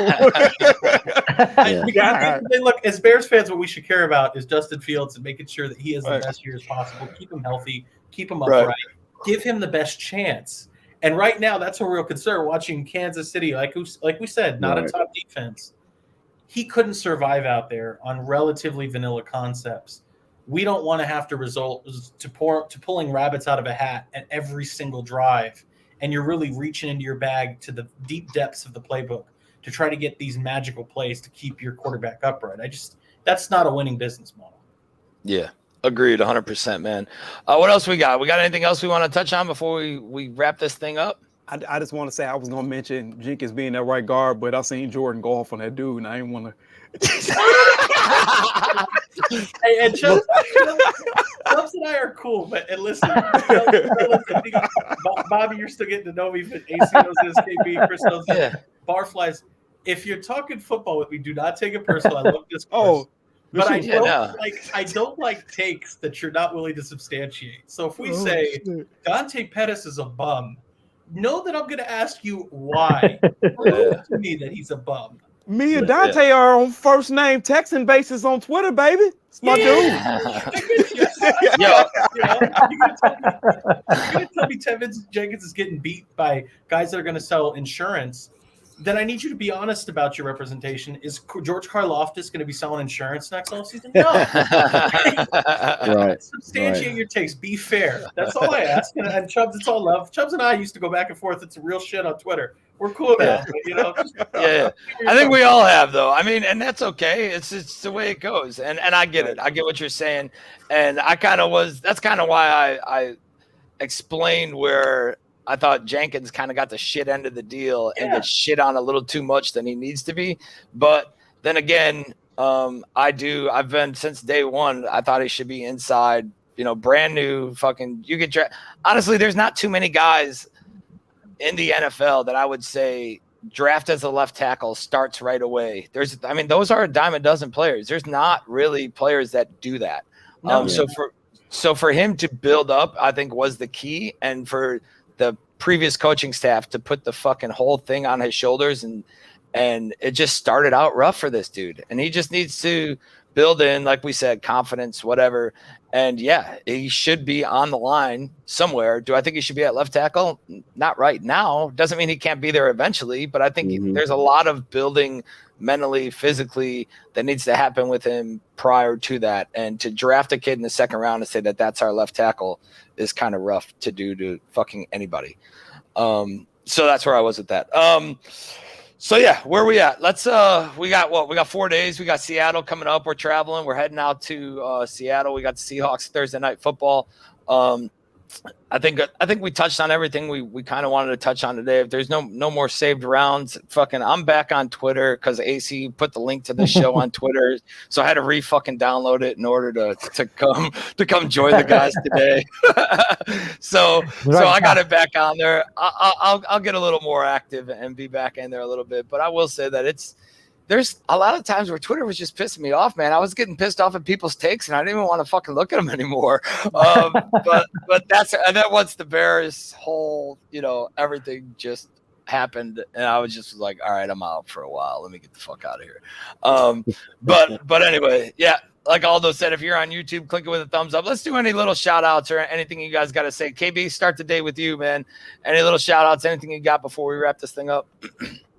Look, as Bears fans, what we should care about is Justin Fields and making sure that he has the best year as possible. Keep him healthy, keep him upright, give him the best chance. And right now, that's a real concern. Watching Kansas City, like we said, not a top defense. He couldn't survive out there on relatively vanilla concepts. We don't want to have to resort to pulling rabbits out of a hat at every single drive. And you're really reaching into your bag to the deep depths of the playbook to try to get these magical plays to keep your quarterback upright. That's not a winning business model. Yeah, agreed 100%, man. What else we got? We got anything else we want to touch on before we wrap this thing up? I just want to say I was going to mention Jenkins being that right guard, but I seen Jordan go off on that dude, and I didn't want to. Hey, and Chubbs and I are cool, but listen, Bobby, you're still getting to know me, but AC knows this, KB, Chris knows this. Barflies, if you're talking football with me, do not take it personal. I love this course. But I don't like takes that you're not willing to substantiate. So if we say Dante Pettis is a bum, know that I'm going to ask you why. Prove to me that he's a bum. Me and Dante are on first name texting basis on Twitter, baby. It's my dude. You're gonna tell me Tevin Jenkins is getting beat by guys that are going to sell insurance. Then I need you to be honest about your representation. Is George Karlaftis going to be selling insurance next offseason? No. Right. Substantiate your takes. Be fair. That's all I ask. And Chubbs, it's all love. Chubbs and I used to go back and forth. It's real shit on Twitter. We're cool now. But, I think we all have, though. I mean, and that's okay. It's the way it goes. And I get it. I get what you're saying. And that's kind of why I explained where I thought Jenkins kind of got the shit end of the deal and gets shit on a little too much than he needs to be. But then again, I've been since day one. I thought he should be inside, brand new fucking, you get honestly, there's not too many guys in the NFL that I would say draft as a left tackle starts right away. Those are a dime a dozen players. There's not really players that do that. So for him to build up, I think was the key. And for the previous coaching staff to put the fucking whole thing on his shoulders, and it just started out rough for this dude. And he just needs to build in, like we said, confidence, whatever. And he should be on the line somewhere. Do I think he should be at left tackle? Not right now. Doesn't mean he can't be there eventually, but I think there's a lot of building mentally, physically that needs to happen with him prior to that. And to draft a kid in the second round and say that that's our left tackle is kind of rough to do to fucking anybody. So that's where I was with that. Where we at? Let's we got 4 days. We got Seattle coming up. We're traveling. We're heading out to Seattle. We got the Seahawks Thursday night football. I think we touched on everything we kind of wanted to touch on today. If there's no more saved rounds, I'm back on Twitter because AC put the link to the show on Twitter, so I had to download it in order to come join the guys today. so I got it back on there. I'll get a little more active and be back in there a little bit, but I will say that there's a lot of times where Twitter was just pissing me off, man. I was getting pissed off at people's takes, and I didn't even want to fucking look at them anymore. But that once the Bears whole, everything just happened, and I was just like, all right, I'm out for a while. Let me get the fuck out of here. But anyway, yeah. Like Aldo said, if you're on YouTube, click it with a thumbs up. Let's do any little shout outs or anything you guys got to say. KB, start the day with you, man. Any little shout outs, anything you got before we wrap this thing up?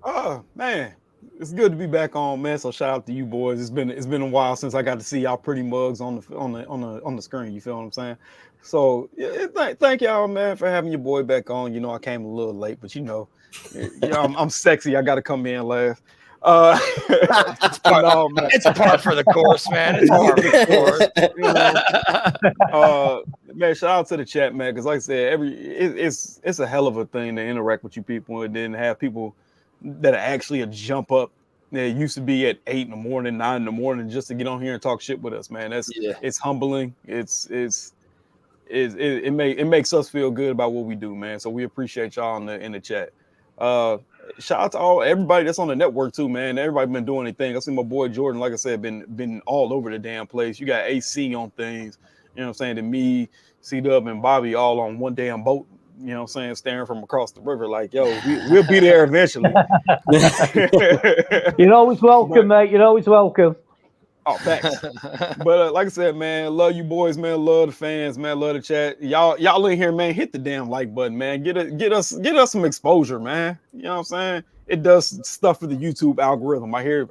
Oh, man. It's good to be back on, man. So shout out to you boys. It's been a while since I got to see y'all pretty mugs on the screen. You feel what I'm saying? So yeah, thank y'all, man, for having your boy back on. You know, I came a little late, but I'm sexy. I got to come in last. It's par for the course, man. It's par for the course. Man, shout out to the chat, man, because like I said, it's a hell of a thing to interact with you people and then have people that actually jump up. It used to be at 8 in the morning, 9 in the morning, just to get on here and talk shit with us, man. It's humbling. It makes us feel good about what we do, man. So we appreciate y'all in the chat. Shout out to everybody that's on the network too, man. Everybody been doing anything. I see my boy Jordan, like I said, been all over the damn place. You got AC on things, you know what I'm saying? To me, C-Dub and Bobby all on one damn boat, you know what I'm saying, staring from across the river like, yo, we'll be there eventually. You're always welcome, mate. You're always welcome. Oh, thanks. But like I said, man, love you boys, man. Love the fans, man. Love the chat. Y'all in here, man. Hit the damn like button, man. Get us some exposure, man. You know what I'm saying? It does stuff for the YouTube algorithm. I hear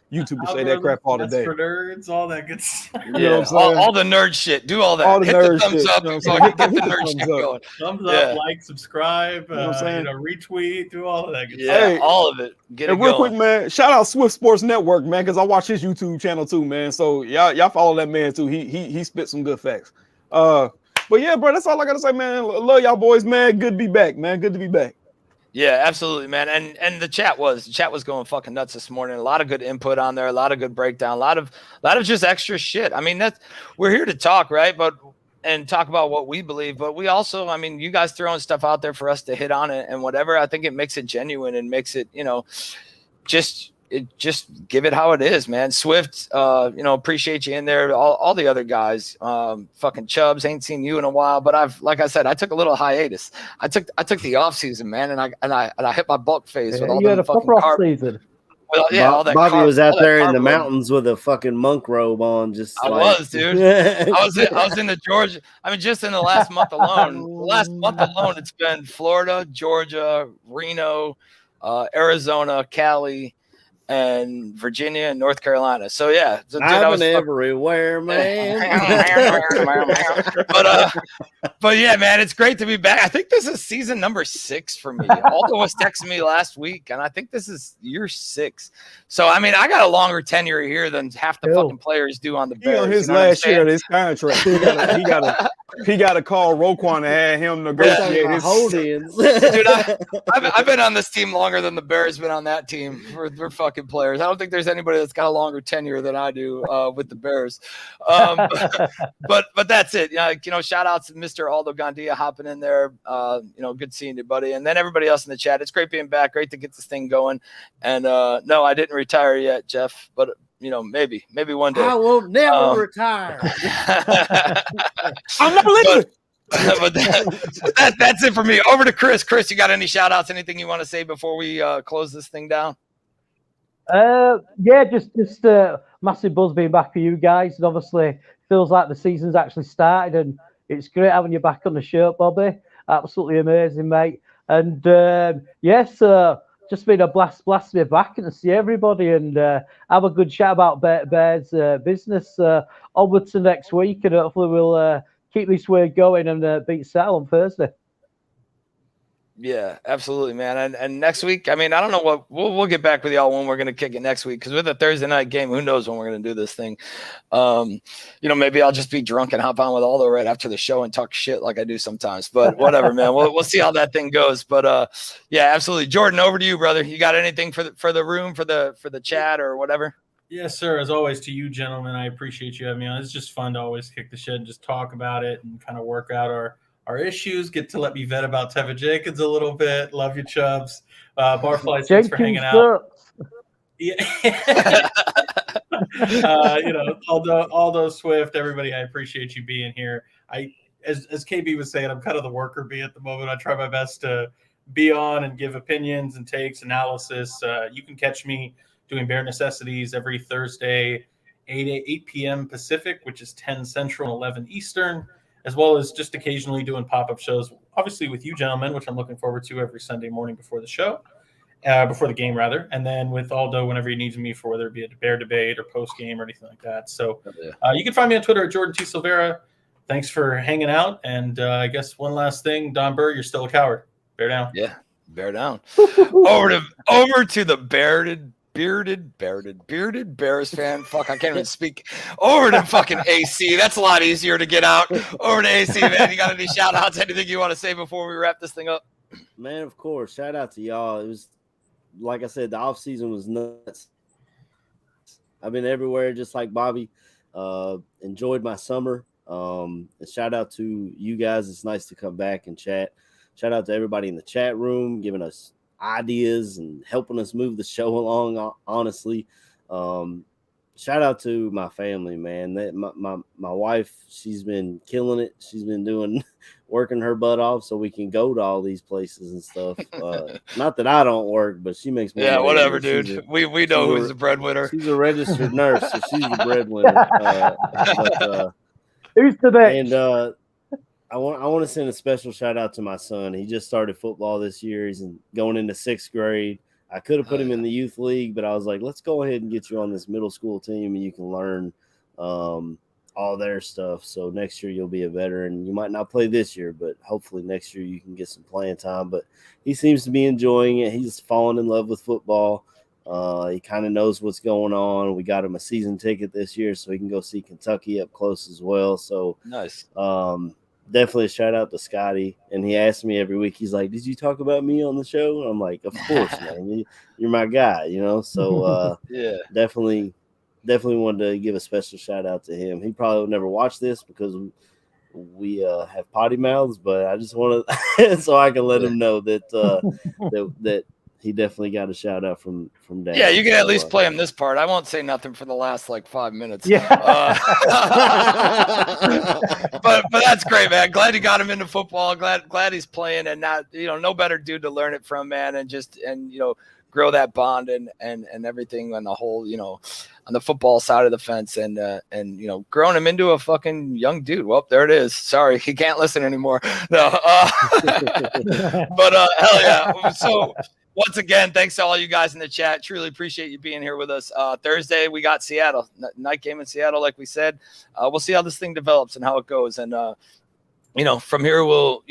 YouTubers say that crap all the day. For nerds, all that good stuff. Yeah, you know all the nerd shit. Do all that. All the hit nerd the thumbs shit, up. You know Get the nerd shit going. Thumbs up, like, subscribe, you know what I'm saying? Retweet, do all of that good stuff. Hey, all of it. Get it real going. quick, man. Shout out Swift Sports Network, man, because I watch his YouTube channel too, man. So y'all follow that man too. He spit some good facts. But yeah, bro, that's all I gotta say, man. Love y'all boys, man. Good to be back, man. Good to be back. Yeah, absolutely, man. And the chat was going fucking nuts this morning. A lot of good input on there, a lot of good breakdown, a lot of just extra shit. I mean, we're here to talk, right? And talk about what we believe, but we also, I mean, you guys throwing stuff out there for us to hit on it and whatever. I think it makes it genuine and makes it, just give it how it is, man. Swift, appreciate you in there. All the other guys, fucking Chubbs, ain't seen you in a while, but like I said, I took a little hiatus. I took the off season, man, and I hit my bulk phase with all the fucking off season. Well, yeah, all that. Bobby was out there in the mountains with a fucking monk robe on. I was, dude. I was in the Georgia. I mean, just in the last month alone, it's been Florida, Georgia, Reno, Arizona, Cali, and Virginia and North Carolina. So yeah, I was everywhere, man. but yeah, man, it's great to be back. I think this is season number 6 for me. Aldo was texting me last week, and I think this is year 6. So I mean, I got a longer tenure here than half the fucking players do on the Bears. On his last year of this contract, he got to call Roquan to have him negotiate his hold-ins. Dude, I've been on this team longer than the Bears been on that team for fucking players. I don't think there's anybody that's got a longer tenure than I do with the Bears. But that's it. Shout out to Mr. Aldo Gandia hopping in there. Good seeing you, buddy. And then everybody else in the chat. It's great being back. Great to get this thing going. And no, I didn't retire yet, Jeff, but maybe one day. I will never retire. I'm not listening. But that's it for me. Over to Chris. Chris, you got any shout outs, anything you want to say before we close this thing down? Yeah, just massive buzz being back for you guys, and obviously feels like the season's actually started, and it's great having you back on the show, Bobby. Absolutely amazing, mate. And yes, just been a blast to be back and to see everybody, and have a good chat about Bears business onwards to next week, and hopefully we'll keep this way going and beat Seattle on Thursday. Yeah, absolutely, man. And next week, I mean, I don't know what we'll get back with y'all when we're going to kick it next week, because with a Thursday night game, who knows when we're going to do this thing. Maybe I'll just be drunk and hop on with Aldo right after the show and talk shit like I do sometimes. But whatever, man. We'll see how that thing goes. But yeah, absolutely. Jordan, over to you, brother. You got anything for the room, for the chat or whatever? Yes, sir. As always, to you, gentlemen, I appreciate you having me on. It's just fun to always kick the shit and just talk about it and kind of work out our issues. Get to let me vent about Tevin Jenkins a little bit. Love you, Chubbs. Barfly, thanks for hanging out. Yeah. Aldo Swift, everybody, I appreciate you being here. As KB was saying, I'm kind of the worker bee at the moment. I try my best to be on and give opinions and takes, analysis, you can catch me doing Bear Necessities every Thursday, 8 p.m. Pacific, which is 10 Central, 11 Eastern, as well as just occasionally doing pop-up shows, obviously with you gentlemen, which I'm looking forward to every Sunday morning before the show. Before the game, rather, and then with Aldo whenever he needs me for whether it be a Bear debate or post game or anything like that. So you can find me on Twitter at Jordan T. Silvera. Thanks for hanging out. And I guess one last thing, Don Burr, you're still a coward. Bear down. Yeah, bear down. over to the bearded Bears fan. Fuck, I can't even speak. Over to fucking AC. That's a lot easier to get out. Over to AC, man. You got any shout outs? Anything you want to say before we wrap this thing up? Man, of course. Shout out to y'all. It was, like I said, the off season was nuts. I've been everywhere just like Bobby. Enjoyed my summer. And shout out to you guys. It's nice to come back and chat. Shout out to everybody in the chat room, giving us ideas and helping us move the show along, honestly. Shout out to my family, man. My wife, she's been killing it. She's been working her butt off so we can go to all these places and stuff. Not that I don't work, but she makes me. Yeah, whatever, dude. We know who's the breadwinner. She's a registered nurse, so she's the breadwinner. Who's the best? And I want to send a special shout out to my son. He just started football this year. He's going into 6th grade. I could have put him in the youth league, but I was like, let's go ahead and get you on this middle school team and you can learn all their stuff. So next year you'll be a veteran. You might not play this year, but hopefully next year you can get some playing time. But he seems to be enjoying it. He's fallen in love with football. He kind of knows what's going on. We got him a season ticket this year so he can go see Kentucky up close as well. So nice. Definitely a shout out to Scotty. And he asks me every week, he's like, did you talk about me on the show? And I'm like, of course, man. You're my guy, you know? So yeah, definitely wanted to give a special shout out to him. He probably would never watch this because we have potty mouths, but I just want to so I can let him know that that he definitely got a shout out from Dad. Yeah, you can at least play him this part. I won't say nothing for the last like 5 minutes. Yeah. But that's great, man. Glad you got him into football. Glad he's playing, and not, no better dude to learn it from, man, and grow that bond and everything on the whole, on the football side of the fence, and growing him into a fucking young dude. Well, there it is. Sorry, he can't listen anymore. No, but hell yeah. So once again, thanks to all you guys in the chat. Truly appreciate you being here with us. Thursday we got Seattle, night game in Seattle, like we said. We'll see how this thing develops and how it goes, and from here we'll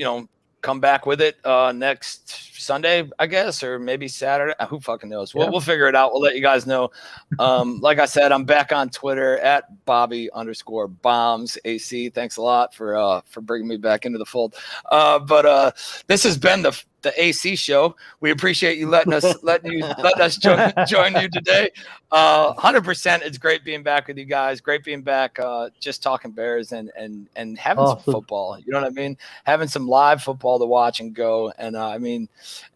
come back with it next Sunday, I guess, or maybe Saturday. Who fucking knows? We'll figure it out. We'll let you guys know. Like I said, I'm back on Twitter at Bobby_bombs_AC. Thanks a lot for bringing me back into the fold. But this has been the AC show. We appreciate you letting us join you today. 100%. It's great being back with you guys. Great being back, just talking Bears and having some football. You know what I mean? Having some live football to watch and go. And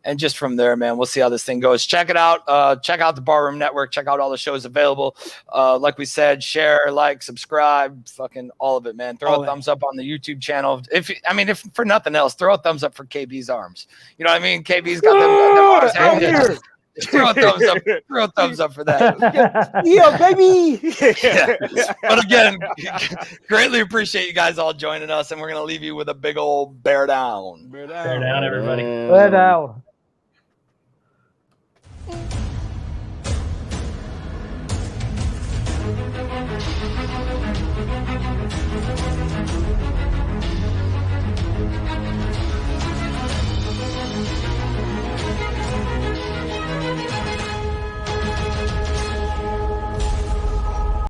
and just from there, man, we'll see how this thing goes. Check it out. Check out the Barroom Network. Check out all the shows available. Like we said, share, like, subscribe, fucking all of it, man. Throw a thumbs up on the YouTube channel. If for nothing else, throw a thumbs up for KB's arms. You know what I mean? KB's got them arms hanging. Throw a thumbs up for that. Yeah, baby. Yeah. But again, greatly appreciate you guys all joining us, and we're gonna leave you with a big old bear down. Bear down, everybody. Bear down.